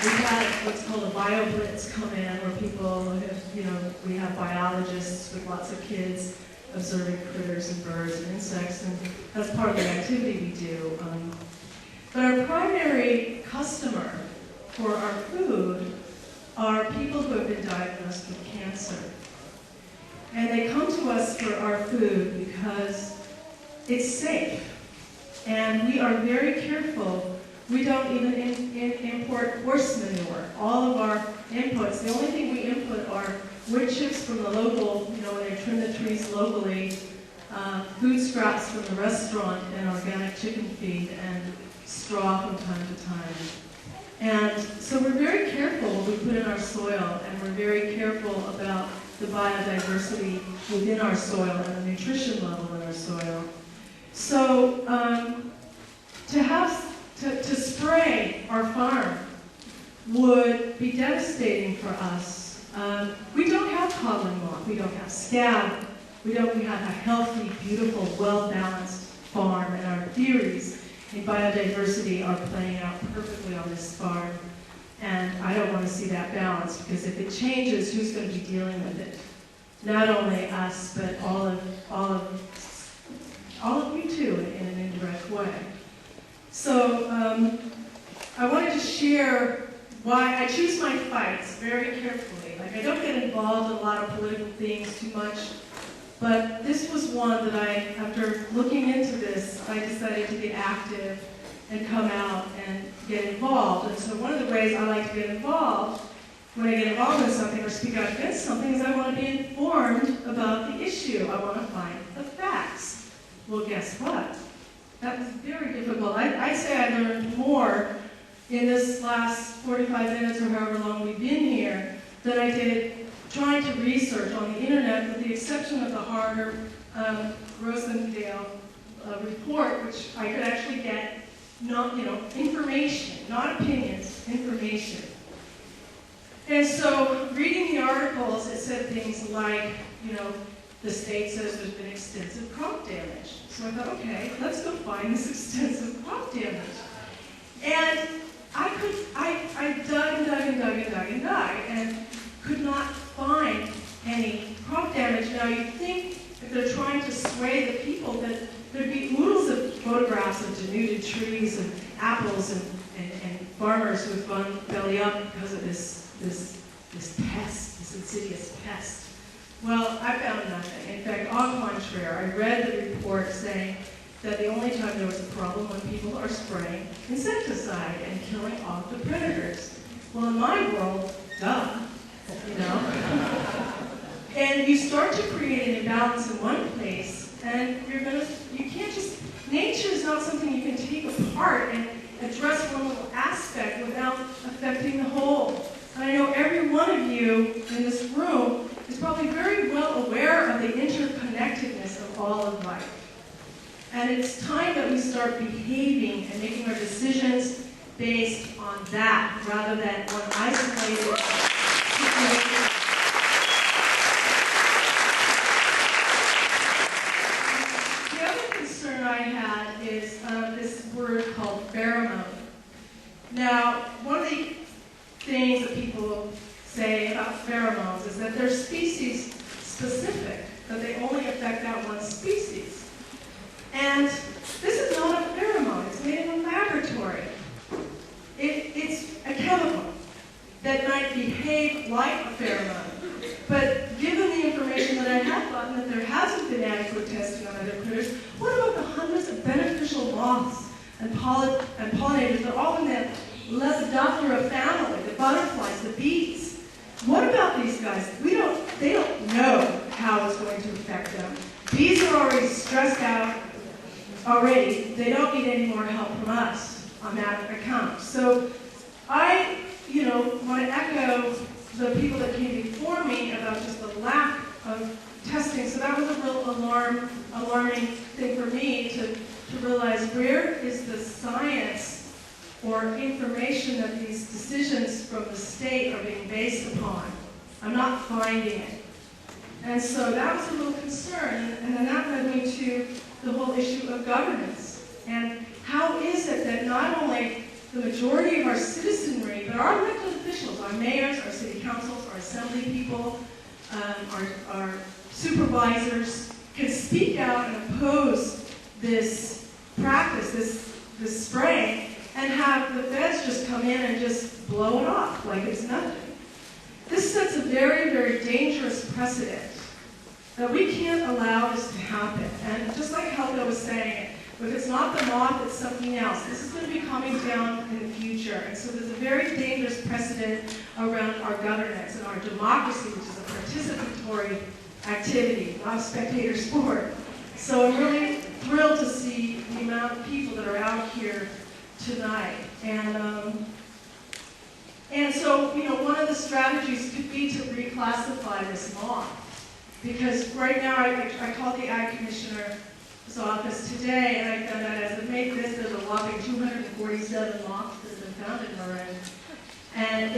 We've had what's called a bio-blitz come in, where people have, we have biologists with lots of kids observing critters and birds and insects, and that's part of the activity we do. But our primary customer for our food are people who have been diagnosed with cancer. And they come to us for our food because it's safe. And we are very careful. We don't even import horse manure. All of our inputs, the only thing we input are wood chips from the local, when they trim the trees locally, food scraps from the restaurant, and organic chicken feed, and straw from time to time. And so we're very careful what we put in our soil, and we're very careful about the biodiversity within our soil and the nutrition level in our soil. So to spray our farm would be devastating for us. We don't have coddling moth, we don't have scab, we have a healthy, beautiful, well-balanced farm, and our theories in biodiversity are playing out perfectly on this farm. And I don't want to see that balance, because if it changes, who's going to be dealing with it? Not only us, but all of you too, in an indirect way. So I wanted to share why I choose my fights very carefully. Like, I don't get involved in a lot of political things too much, but this was one that after looking into this, I decided to get active and come out and get involved. And so one of the ways I like to get involved, when I get involved in something or speak out against something, is I want to be informed about the issue. I want to find the facts. Well, guess what? That was very difficult. I'd say I learned more in this last 45 minutes or however long we've been here than I did trying to research on the internet, with the exception of the Harder-Rosendale report, which I could actually get information, not opinions, information. And so reading the articles, it said things like, the state says there's been extensive crop damage. So I thought, okay, let's go find this extensive crop damage. And I dug and could not find any crop damage. Now you'd think if they're trying to sway the people that there'd be oodles of photographs of denuded trees and apples and farmers who have gone belly up because of this pest, this insidious pest. Well, I found nothing. In fact, au contraire, I read the report saying that the only time there was a problem when people are spraying insecticide and killing off the predators. Well, in my world, duh, And you start to create an imbalance in one place, and you can't just, nature is not something you can take apart and address one little aspect without affecting the whole. And I know every one of you in this room is probably very well aware of the interconnectedness of all of life. And it's time that we start behaving and making our decisions based on that, rather than one isolated situation. The other concern I had is this word called pheromone. Now, one of the things that people say about pheromones is that they're species specific, that they only affect that one species. And this is not a pheromone, it's made in a laboratory. It's a chemical that might behave like a pheromone. But given the information that I have gotten that there hasn't been adequate testing on other critters, what about the hundreds of beneficial moths and pollinators that are all in the Lepidoptera family, the butterflies, the bees? What about these guys? They don't know how it's going to affect them. Bees are already stressed out already. They don't need any more help from us on that account. So I, want to echo the people that came before me about just the lack of testing. So that was a real alarming thing for me to realize, where is the science or information that these decisions from the state are being based upon. I'm not finding it. And so that was a little concern, and then that led me to the whole issue of governance. And how is it that not only the majority of our citizenry, but our elected officials, our mayors, our city councils, our assembly people, our supervisors, can speak out and oppose this practice, this spraying, and have the feds just come in and just blow it off like it's nothing. This sets a very, very dangerous precedent that we can't allow this to happen. And just like Helga was saying, if it's not the moth, it's something else. This is going to be coming down in the future. And so there's a very dangerous precedent around our governance and our democracy, which is a participatory activity, not a spectator sport. So I'm really thrilled to see the amount of people that are out here tonight. And so, you know, one of the strategies could be to reclassify this moth. Because right now, I called the Ag Commissioner's office today, and I found out as of May 5th, there's a whopping 247 moths that have been found in Marin. And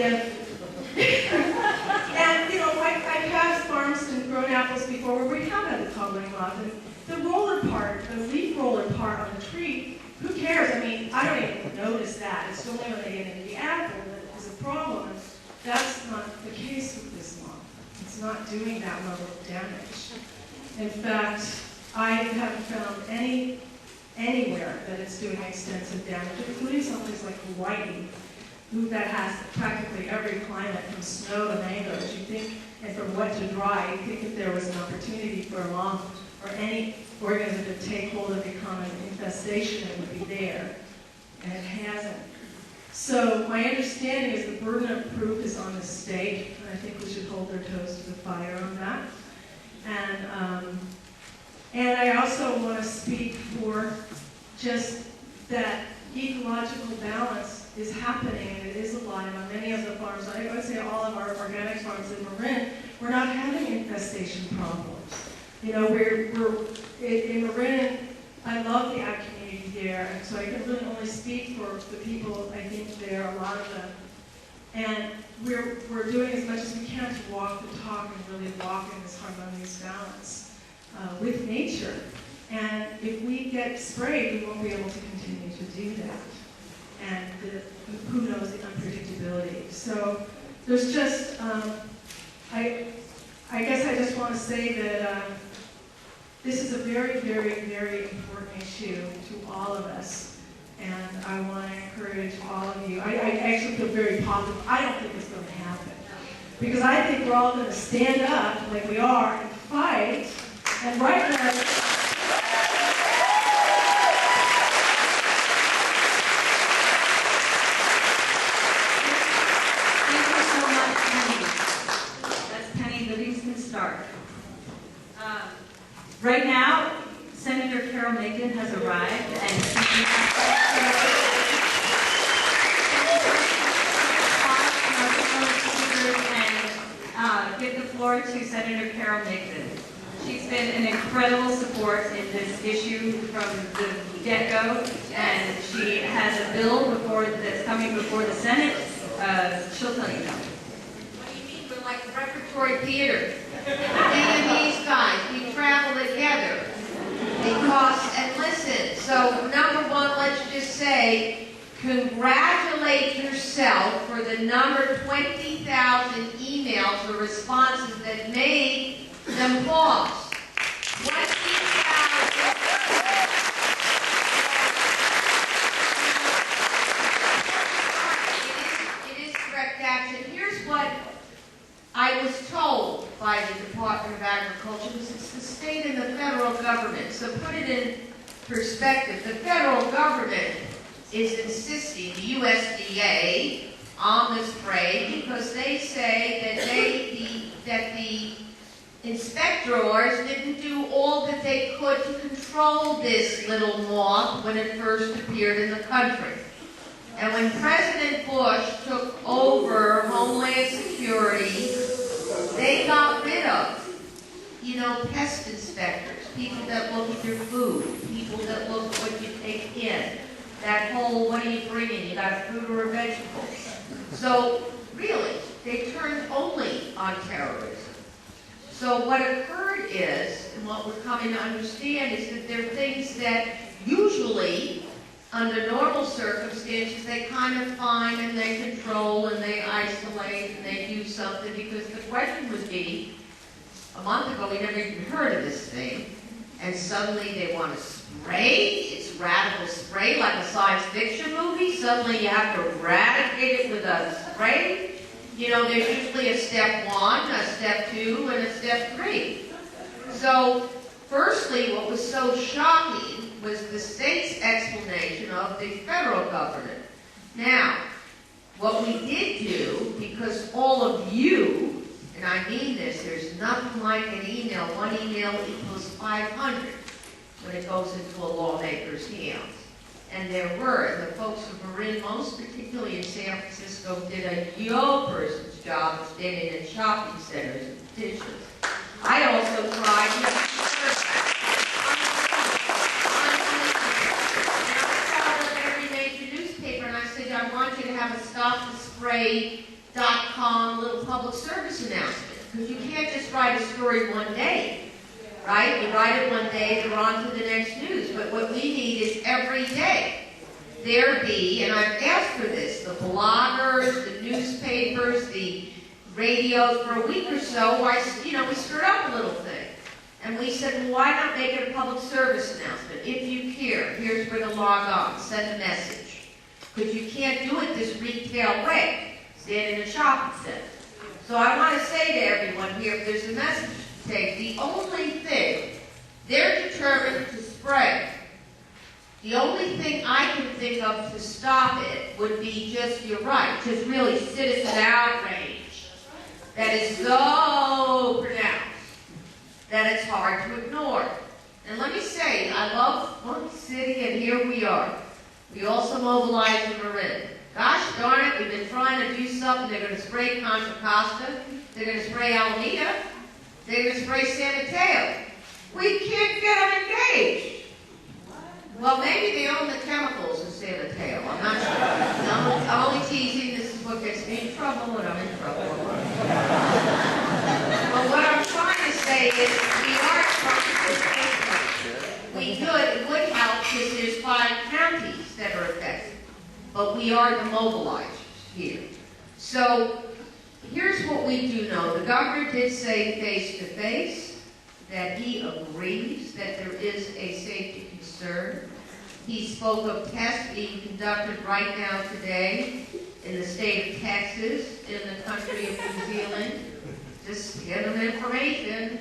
and you know, I've had farms and grown apples before where we have had the culling moth, and the roller part, the leaf roller part on the tree, who cares? I mean, I don't even notice that. It's only when they get into the apple that is a problem. And that's not the case with this moth. It's not doing that level of damage. In fact, I haven't found anywhere that it's doing extensive damage, including someplace like Hawaii, that has practically every climate from snow to mangoes. You think, and from wet to dry, you think if there was an opportunity for a moth or any organism to take hold and become an infestation, it would be there. And it hasn't. So my understanding is the burden of proof is on the state, and I think we should hold their toes to the fire on that. And I also want to speak for just that ecological balance is happening, and it is alive on many of the farms. I would say all of our organic farms in Marin, we're not having infestation problems. You know, we're in Marin, I love the ag community there, and so I can really only speak for the people, I think there, a lot of them. And we're doing as much as we can to walk the talk and really walk in this harmonious balance with nature. And if we get sprayed, we won't be able to continue to do that. And who knows the unpredictability. So there's just, I guess I just want to say that this is a very, very, very important issue to all of us. And I want to encourage all of you. I actually feel very positive. I don't think it's going to happen. Because I think we're all going to stand up like we are and fight. And right now, right now, Senator Carol Macon has arrived, and give the floor to Senator Carol Macon. She's been an incredible support in this issue from the get-go, and she has a bill that's coming before the Senate. She'll tell you about it. What do you mean? We're like repertory theater. Me and these guys, we travel together. Because, and listen, so number one, let's just say, congratulate yourself for the number 20,000 emails or responses that made them pause. 20,000. It is correct action. Here's what I was told by the Department of Agriculture. It's the state and the federal government. So put it in perspective. The federal government is insisting, the USDA, on the spray because they say that the inspectors didn't do all that they could to control this little moth when it first appeared in the country. And when President Bush took over Homeland Security, they got rid of, pest inspectors, people that look at your food, people that look at what you take in. That whole, what are you bringing? You got a fruit or a vegetable? So really, they turned only on terrorism. So what occurred is, and what we're coming to understand, is that there are things that usually, under normal circumstances, they kind of find and they control and they isolate and they do something, because the question would be, a month ago we never even heard of this thing, and suddenly they want to spray. It's radical spray, like a science fiction movie. Suddenly you have to eradicate it with a spray. You know, there's usually a step 1, a step 2, and a step 3. So, firstly, what was so shocking was the state's explanation of the federal government. Now, what we did do, because all of you, and I mean this, there's nothing like an email. 1 email equals 500 when it goes into a lawmaker's hands. And there were, and the folks of Marin, most particularly in San Francisco, did a yo-person's job of standing in shopping centers and petitions. I also tried, and I called every major newspaper and I said, I want you to have a stopthespray.com little public service announcement, because you can't just write a story one day. Right? You write it one day, they're on to the next news. But what we need is every day there be, and I've asked for this, the bloggers, the newspapers, the radios, for a week or so, we stirred up a little thing. And we said, well, why not make it a public service announcement? If you care, here's where to log on, send a message. Because you can't do it this retail way, stand in a shopping center. So I want to say to everyone here, if there's a message, the only thing they're determined to spray, the only thing I can think of to stop it would be just, you're right, just really citizen outrage that is so pronounced that it's hard to ignore. And let me say, I love one city, and here we are. We also mobilized in Marin. Gosh darn it, we've been trying to do something. They're going to spray Contra Costa. They're going to spray Alameda. They're going to spray San Mateo. We can't get them engaged. Well, maybe they own the chemicals in San Mateo. I'm not sure. No, I'm only teasing. This is what gets me in trouble when I'm in trouble. But what I'm trying to say is we are trying to. It would help because there's 5 counties that are affected. But we are the mobilizers here. So here's what we do know. The governor did say face-to-face that he agrees that there is a safety concern. He spoke of tests being conducted right now today in the state of Texas, in the country of New Zealand. Just give them information.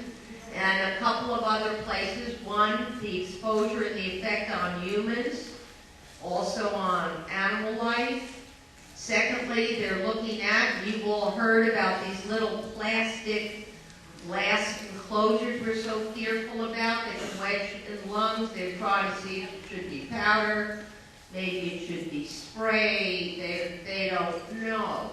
And a couple of other places. One, the exposure and the effect on humans, also on animal life. Secondly, they're looking at, you've all heard about these little plastic glass enclosures we're so fearful about. They can wedge in the lungs. They're trying to see if it should be powder, maybe it should be spray. They don't know.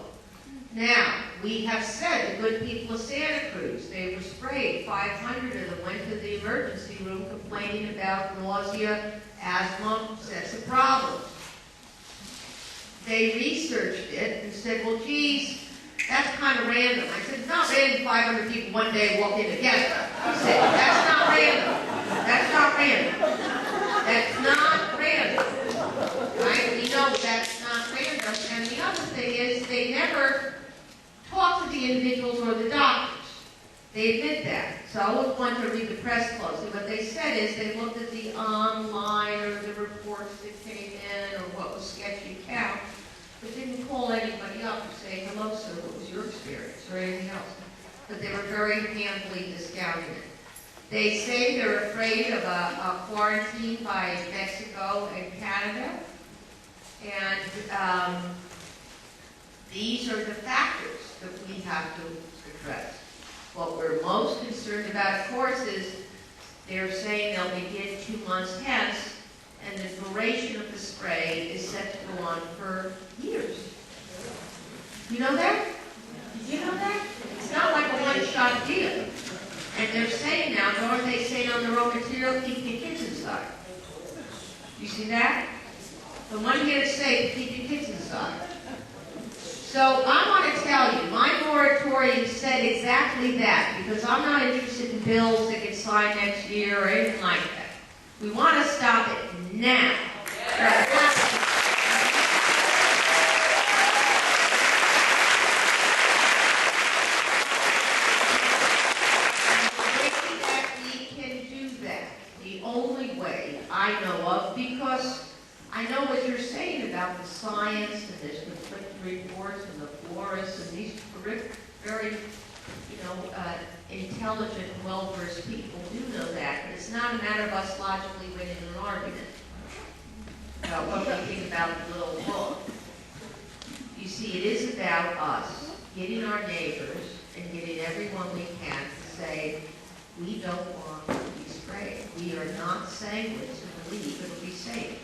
Now, we have said, the good people of Santa Cruz, they were sprayed. 500 of them went to the emergency room complaining about nausea, asthma, that's a problem. They researched it and said, well, geez, that's kind of random. I said, it's not random 500 people one day walk in together. He said, that's not random. That's not random. That's not random. Right? We know that's not random. And the other thing is they never talk to the individuals or the doctors. They admit that. So I wouldn't want to read the press closely. What they said is they looked at the online or the reports that came in or what was sketchy account, but didn't call anybody up and say, hello, sir, what was your experience or anything else. But they were very handily discounting it. They say they're afraid of a quarantine by Mexico and Canada. And these are the factors that we have to address. What we're most concerned about, of course, is they're saying they'll begin 2 months hence, and the duration of the spray is set to go on for years. You know that? Did you know that? It's not like a one-shot deal. And they're saying now, aren't they saying on the raw material, keep the kids inside? You see that? The one here is safe, keep your kids inside. So I want to tell you, my moratorium said exactly that, because I'm not interested in bills that get signed next year or anything like that. We want to stop it now. The only way I know of, because I know what you're saying about the science and there's conflicting reports and the florists and these very, intelligent, well-versed people do know that, but it's not a matter of us logically winning an argument about what we think about the little book. You see, it is about us getting our neighbors and getting everyone we can to say, we don't want to be sprayed. We are not sanguine to believe it'll be safe.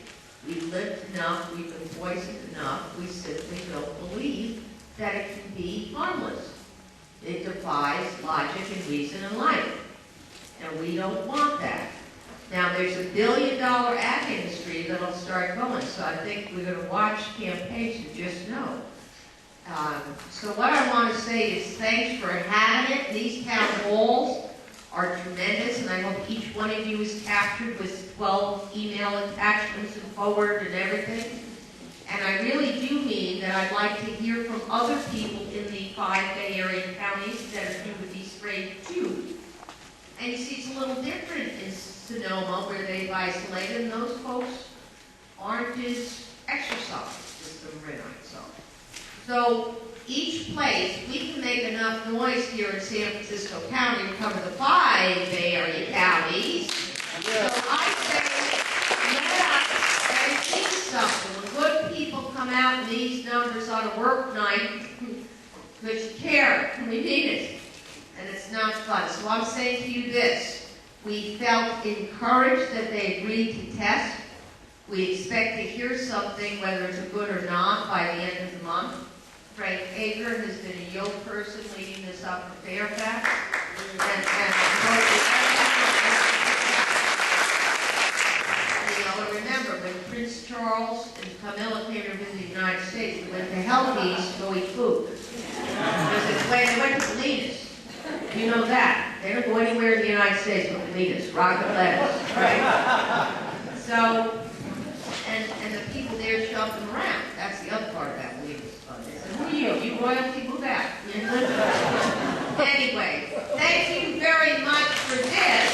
We've lived enough, we've been poisoned enough, we simply don't believe that it can be harmless. It defies logic and reason and life. And we don't want that. Now, there's $1 billion ag industry that'll start going, so I think we're going to watch campaigns to just know. So what I want to say is thanks for having it. These town halls are tremendous, and I hope each one of you is captured with 12 email attachments and forward and everything. And I really do mean that I'd like to hear from other people in the 5 Bay Area counties that are due to be sprayed too. And you see, it's a little different in Sonoma, where they've isolated, and those folks aren't as exercised as the Marinites are. So each place, we can make enough noise here in San Francisco County to cover the 5 Bay Area counties. So I say, let us think something. When good people come out in these numbers on a work night, because you care, we need it. And it's not fun. So I'm saying to you this. We felt encouraged that they agreed to test. We expect to hear something, whether it's a good or not, by the end of the month. Frank Ager has been a Yale person leading this up for Fairfax. And remember, when Prince Charles and Camilla came to visit the United States, they went to Helgies to go eat food. Because it's when they went to Salinas. You know that. They don't go anywhere in the United States but Salinas, rocket lettuce, right? So, and the people there shove them around. That's the other part of that Salinas fund. They said, who are you? You royalty, move back. Anyway, thank you very much for this.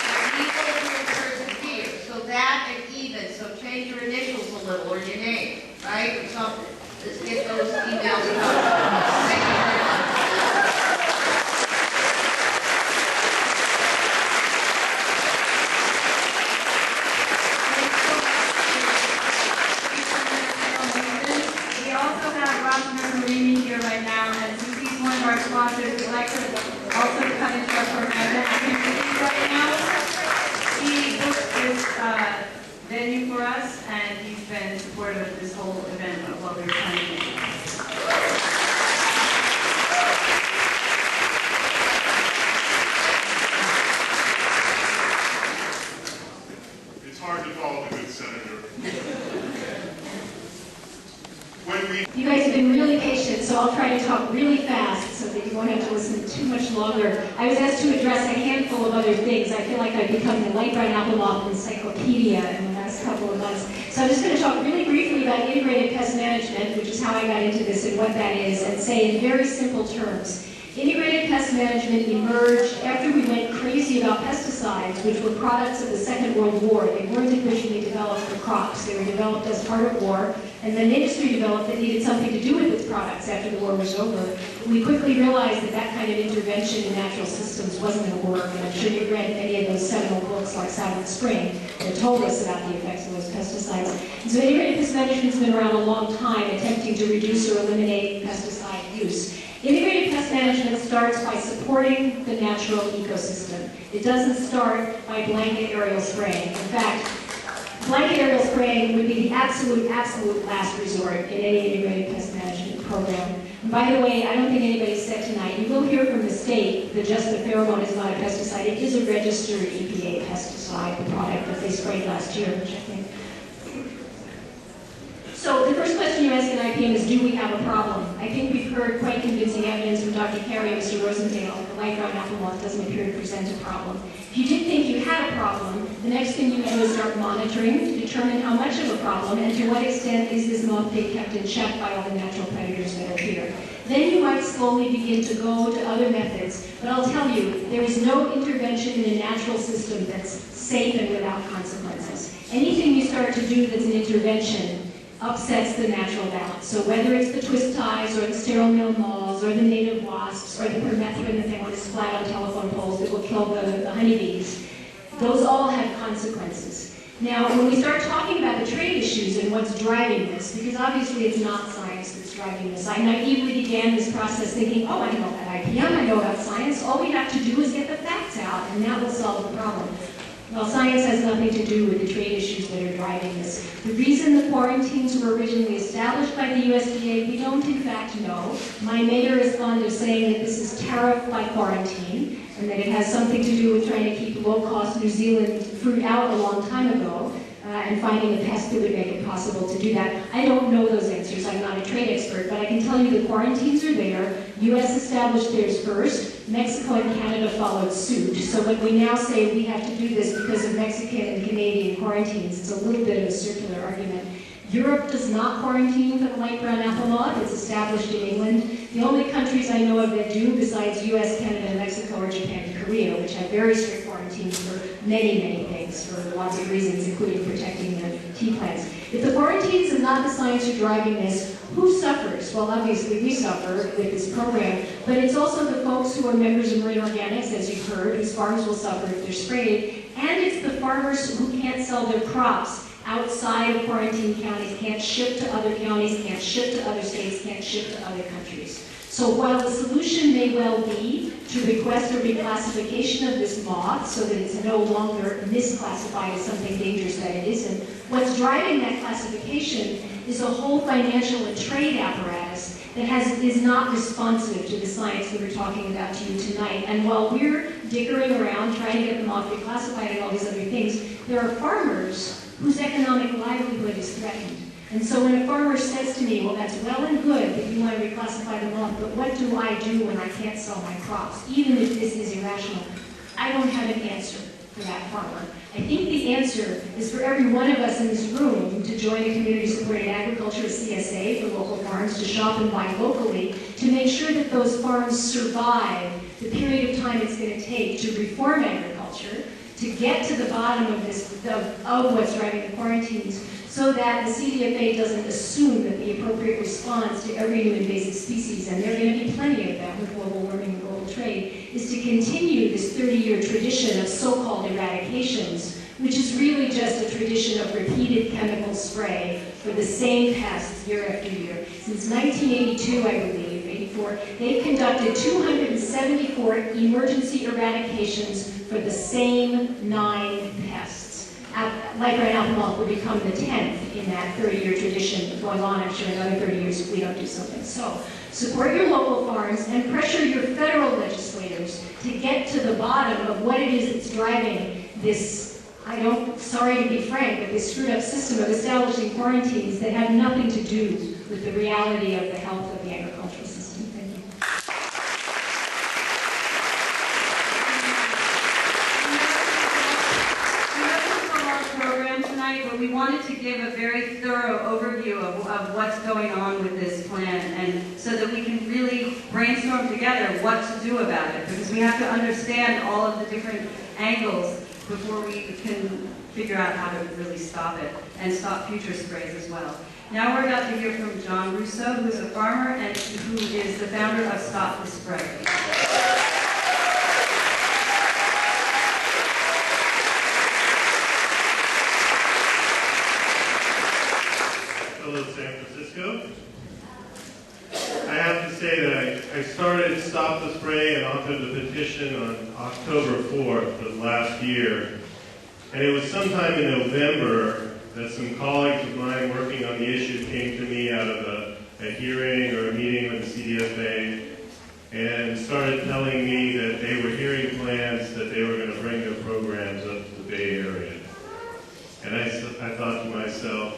And we will persevere. So that and even, so change your initials a little, or your name, right, or something. Let's get those emails out. Thank you very much. We also have Ross Marini here right now, and since he's one of our sponsors, we'd like to also come into our program. Right now, he booked this venue for us, and he's been supportive of this whole event of what we're trying to do. It's hard to follow the good senator. You guys have been really patient, so I'll try to talk really fast so that you won't have to listen too much longer. I was asked to address a handful of other things. I feel like I've become the light brown apple moth encyclopedia in the last couple of months. So I'm just going to talk really briefly about integrated pest management, which is how I got into this and what that is, and say in very simple terms. Integrated pest management emerged after we went crazy about pesticides, which were products of the Second World War. They weren't originally developed for crops. They were developed as part of war, and then industry developed that needed something to do with its products after the war was over. We quickly realized that that kind of intervention in natural systems wasn't going to work, and I'm sure you've read many of those seminal books like Silent Spring that told us about the effects of those pesticides. And so integrated pest management's been around a long time, attempting to reduce or eliminate pesticide use. Integrated pest management starts by supporting the natural ecosystem. It doesn't start by blanket aerial spraying. In fact, blanket aerial spraying would be the absolute last resort in any integrated pest management program. And by the way, I don't think anybody said tonight, you will hear from the state that just the pheromone is not a pesticide. It is a registered EPA pesticide, the product that they sprayed last year, which I think. So the first question you ask in IPM is, do we have a problem? I think we've heard quite convincing evidence from Dr. Carey and Mr. Rosendale. The light brown apple moth doesn't appear to present a problem. If you did think you had a problem, the next thing you do is start monitoring to determine how much of a problem and to what extent is this moth being kept in check by all the natural predators that are here. Then you might slowly begin to go to other methods. But I'll tell you, there is no intervention in a natural system that's safe and without consequences. Anything you start to do that's an intervention upsets the natural balance. So whether it's the twist ties or the sterile mill moths or the native wasps or the permethrin that they want to splat on telephone poles that will kill the honeybees, those all have consequences. Now, when we start talking about the trade issues and what's driving this, because obviously it's not science that's driving this. I naively began this process thinking, oh, I know about IPM, I know about science. All we have to do is get the facts out, and that will solve the problem. Well, science has nothing to do with the trade issues that are driving this. The reason the quarantines were originally established by the USDA, we don't in fact know. My mayor is fond of saying that this is tariff by quarantine, and that it has something to do with trying to keep low-cost New Zealand fruit out a long time ago, and finding a pest that would make it possible to do that. I don't know those answers. I'm not a trade expert, but I can tell you the quarantines are there. U.S. established theirs first. Mexico and Canada followed suit. So when we now say we have to do this because of Mexican and Canadian quarantines, it's a little bit of a circular argument. Europe does not quarantine for the light brown apple moth. It's established in England. The only countries I know of that do, besides US, Canada, and Mexico, are Japan and Korea, which have very strict quarantines for many, many things, for lots of reasons, including protecting their tea plants. If the quarantines and not the science are driving this, who suffers? Well, obviously we suffer with this program, but it's also the folks who are members of Marine Organics, as you've heard, whose farms will suffer if they're sprayed, and it's the farmers who can't sell their crops outside of quarantine counties, can't ship to other counties, can't ship to other states, can't ship to other countries. So while the solution may well be to request a reclassification of this moth so that it's no longer misclassified as something dangerous that it isn't, what's driving that classification is a whole financial and trade apparatus that is not responsive to the science that we're talking about to you tonight. And while we're dickering around trying to get the moth reclassified and all these other things, there are farmers whose economic livelihood is threatened. And so when a farmer says to me, well, that's well and good that you want to reclassify the moth, but what do I do when I can't sell my crops, even if this is irrational? I don't have an answer for that farmer. I think the answer is for every one of us in this room to join a community-supported agriculture CSA for local farms, to shop and buy locally, to make sure that those farms survive the period of time it's going to take to reform agriculture, to get to the bottom of this, of what's driving the quarantines, so that the CDFA doesn't assume that the appropriate response to every new invasive species, and there are going to be plenty of them with global warming and global trade, is to continue this 30-year tradition of so-called eradications, which is really just a tradition of repeated chemical spray for the same pests year after year. Since 1982, I believe, 84, they've conducted 274 emergency eradications for the same 9 pests. Light brown apple moth will become the 10th in that 30-year tradition going on, I'm sure, another 30 years if we don't do something. So, support your local farms and pressure your federal legislators to get to the bottom of what it is that's driving this, sorry to be frank, but this screwed up system of establishing quarantines that have nothing to do with the reality of the health of the agricultural system. Thank you. But we wanted to give a very thorough overview of what's going on with this plan, and so that we can really brainstorm together what to do about it, because we have to understand all of the different angles before we can figure out how to really stop it and stop future sprays as well. Now we're about to hear from John Russo, who's a farmer and who is the founder of Stop the Spray. Hello, San Francisco. I have to say that I started Stop the Spray and authored the petition on October 4th of last year. And it was sometime in November that some colleagues of mine working on the issue came to me out of a a hearing or a meeting with the CDFA and started telling me that they were hearing plans that they were going to bring their programs up to the Bay Area. And I thought to myself,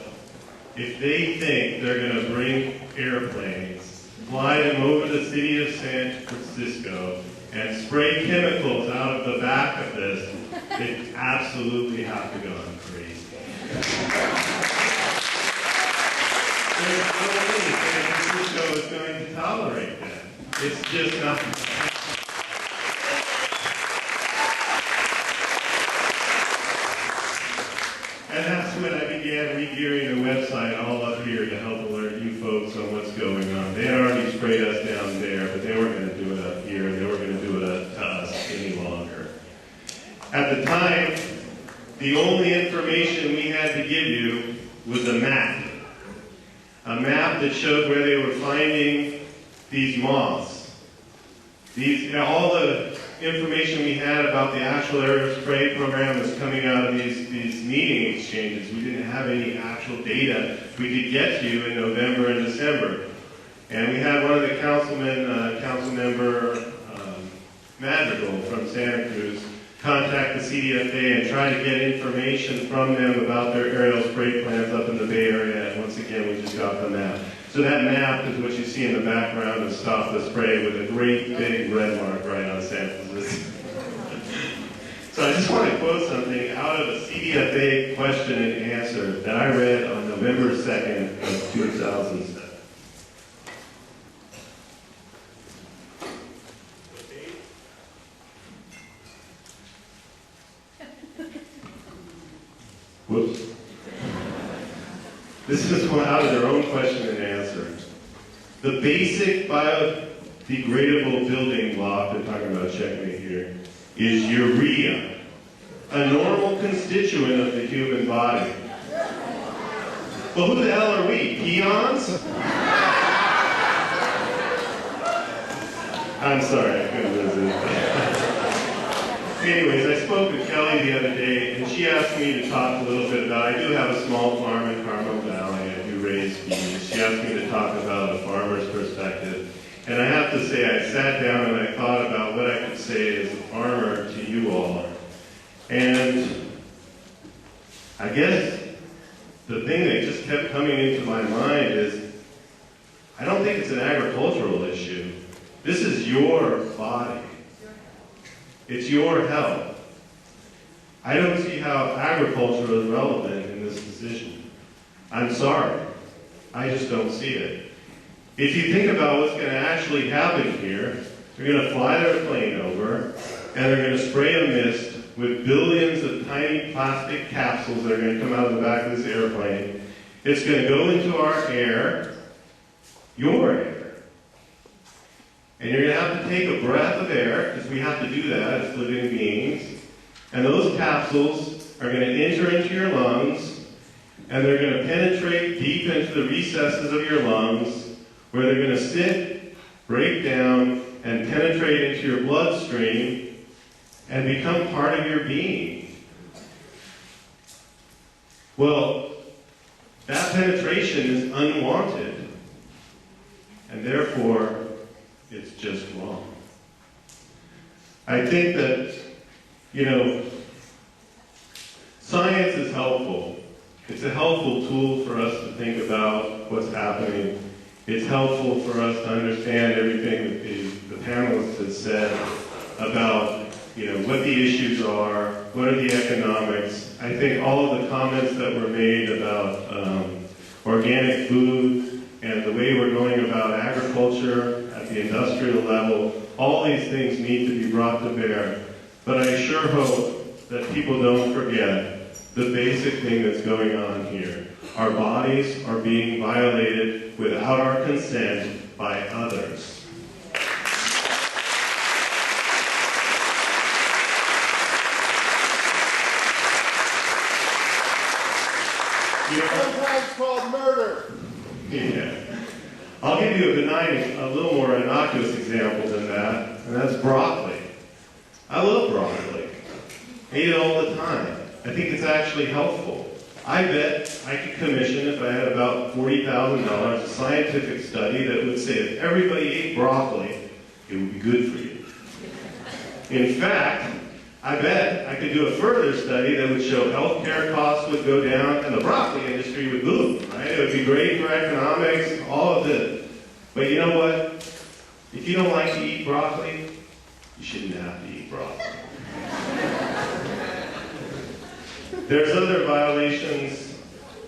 if they think they're going to bring airplanes, fly them over the city of San Francisco, and spray chemicals out of the back of this, they absolutely have to go on crazy. There's no way San Francisco is going to tolerate that. It's just not. And that's when I began regearing the website all up here to help alert you folks on what's going on. They had already sprayed us down there, but they weren't going to do it up here. They weren't going to do it to us any longer. At the time, the only information we had to give you was a map. A map that showed where they were finding these moths. All the information we had about the actual aerial spray program was coming out of these meeting exchanges. We didn't have any actual data we could get to you in November and December. And we had one of the council member Madrigal from Santa Cruz, contact the CDFA and try to get information from them about their aerial spray plans up in the Bay Area. And once again, we just got the map. So that map is what you see in the background of Stop the Spray with a great big red mark right on San Francisco. So I just want to quote something out of a CDFA question and answer that I read on November 2nd of 2007. Whoops. This is one out of their own question and answer. The basic biodegradable building block, they're talking about checkmate here, is urea, a normal constituent of the human body. Well, who the hell are we? Peons? I'm sorry, I couldn't resist. Anyways, I spoke with Kelly the other day, and she asked me to talk a little bit about, I do have a small farm in Carmel Valley, I do raise bees. She asked me to talk about a farmer's perspective. And I have to say, I sat down and I thought about what I could say as a farmer to you all. And I guess the thing that just kept coming into my mind is, I don't think it's an agricultural issue. This is your body. It's your health. I don't see how agriculture is relevant in this decision. I'm sorry. I just don't see it. If you think about what's going to actually happen here, they're going to fly their plane over, and they're going to spray a mist with billions of tiny plastic capsules that are going to come out of the back of this airplane. It's going to go into our air, your air. And you're going to have to take a breath of air, because we have to do that as living beings. And those capsules are going to enter into your lungs, and they're going to penetrate deep into the recesses of your lungs, where they're going to sit, break down, and penetrate into your bloodstream, and become part of your being. Well, that penetration is unwanted, and therefore, it's just wrong. I think that, science is helpful. It's a helpful tool for us to think about what's happening. It's helpful for us to understand everything that the panelists have said about, what the issues are, what are the economics. I think all of the comments that were made about organic food and the way we're going about agriculture at the industrial level, all these things need to be brought to bear. But I sure hope that people don't forget the basic thing that's going on here. Our bodies are being violated without our consent by others. Sometimes called murder. Yeah. I'll give you a little more innocuous example than that, and that's broccoli. I love broccoli. I eat it all the time. I think it's actually helpful. I bet I could commission, if I had about $40,000, a scientific study that would say if everybody ate broccoli, it would be good for you. In fact, I bet I could do a further study that would show healthcare costs would go down and the broccoli industry would boom, right? It would be great for economics, all of this. But you know what? If you don't like to eat broccoli, you shouldn't have to eat broccoli. There's other violations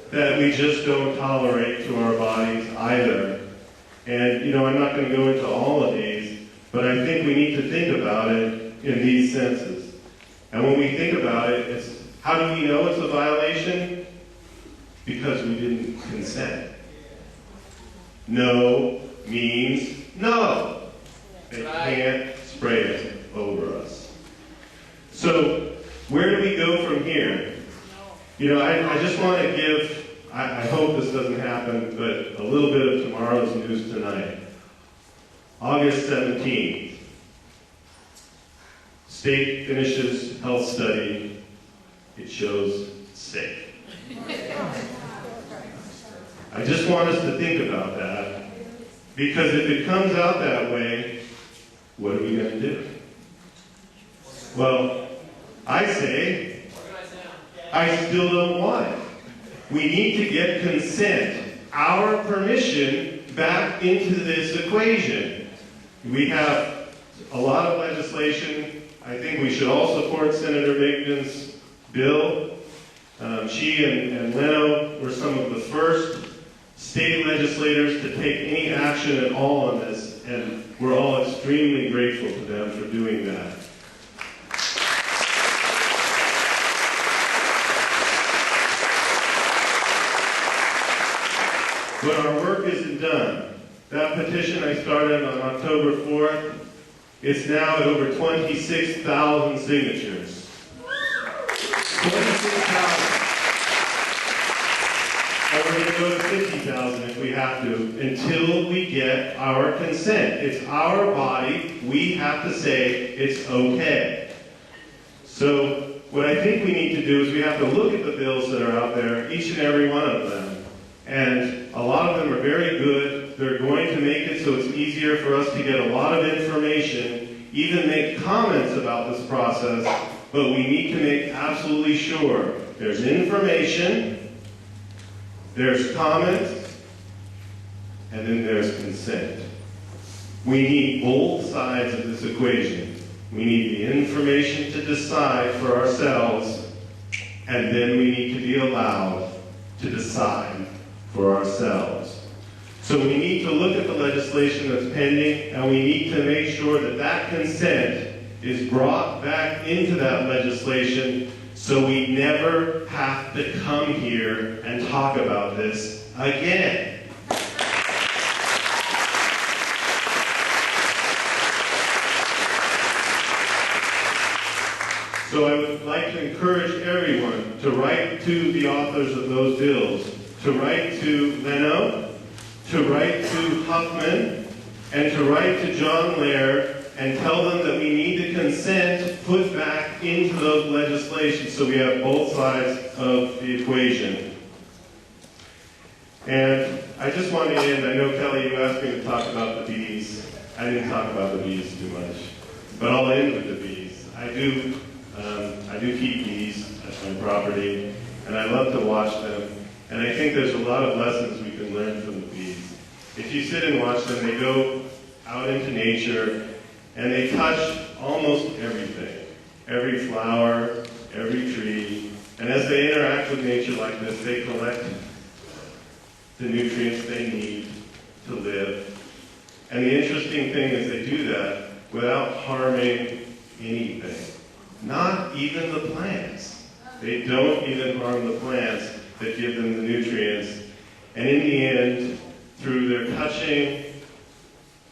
that we just don't tolerate to our bodies either. And, you know, I'm not going to go into all of these, but I think we need to think about it in these senses. And when we think about it, it's how do we know it's a violation? Because we didn't consent. No means no. They can't spray it over us. So, where do we go from here? You know, I just want to give, I hope this doesn't happen, but a little bit of tomorrow's news tonight. August 17th, state finishes health study. It shows safe. I just want us to think about that, because if it comes out that way, what are we going to do? Well, I say, I still don't want it. We need to get consent, our permission, back into this equation. We have a lot of legislation. I think we should all support Senator Migden's bill. She and Leno were some of the first state legislators to take any action at all on this, and we're all extremely grateful to them for doing that. But our work isn't done. That petition I started on October 4th, it's now at over 26,000 signatures. 26,000. And we're going to go to 50,000 if we have to, until we get our consent. It's our body. We have to say it's okay. So what I think we need to do is we have to look at the bills that are out there, each and every one of them. And a lot of them are very good. They're going to make it so it's easier for us to get a lot of information, even make comments about this process, but we need to make absolutely sure there's information, there's comments, and then there's consent. We need both sides of this equation. We need the information to decide for ourselves, and then we need to be allowed to decide for ourselves. So we need to look at the legislation that's pending, and we need to make sure that that consent is brought back into that legislation so we never have to come here and talk about this again. So I would like to encourage everyone to write to the authors of those bills, to write to Leno, to write to Huffman, and to write to John Laird and tell them that we need the consent put back into those legislations so we have both sides of the equation. And I just want to end, I know Kelly, you asked me to talk about the bees. I didn't talk about the bees too much, but I'll end with the bees. I do keep bees at my property, and I love to watch them. And I think there's a lot of lessons we can learn from the bees. If you sit and watch them, they go out into nature, and they touch almost everything. Every flower, every tree. And as they interact with nature like this, they collect the nutrients they need to live. And the interesting thing is they do that without harming anything. Not even the plants. They don't even harm the plants that give them the nutrients. And in the end, through their touching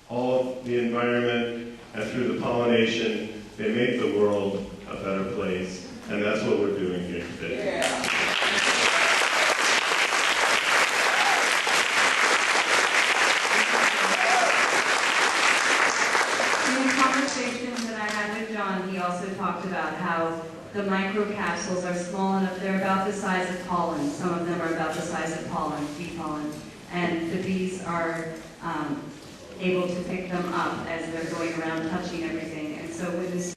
all the environment and through the pollination, they make the world a better place. And that's what we're doing here today. Yeah. In the conversations that I had with John, he also talked about how The microcapsules are small enough, they're about the size of pollen. Some of them are about the size of pollen, bee pollen. And the bees are able to pick them up as they're going around touching everything. And so with this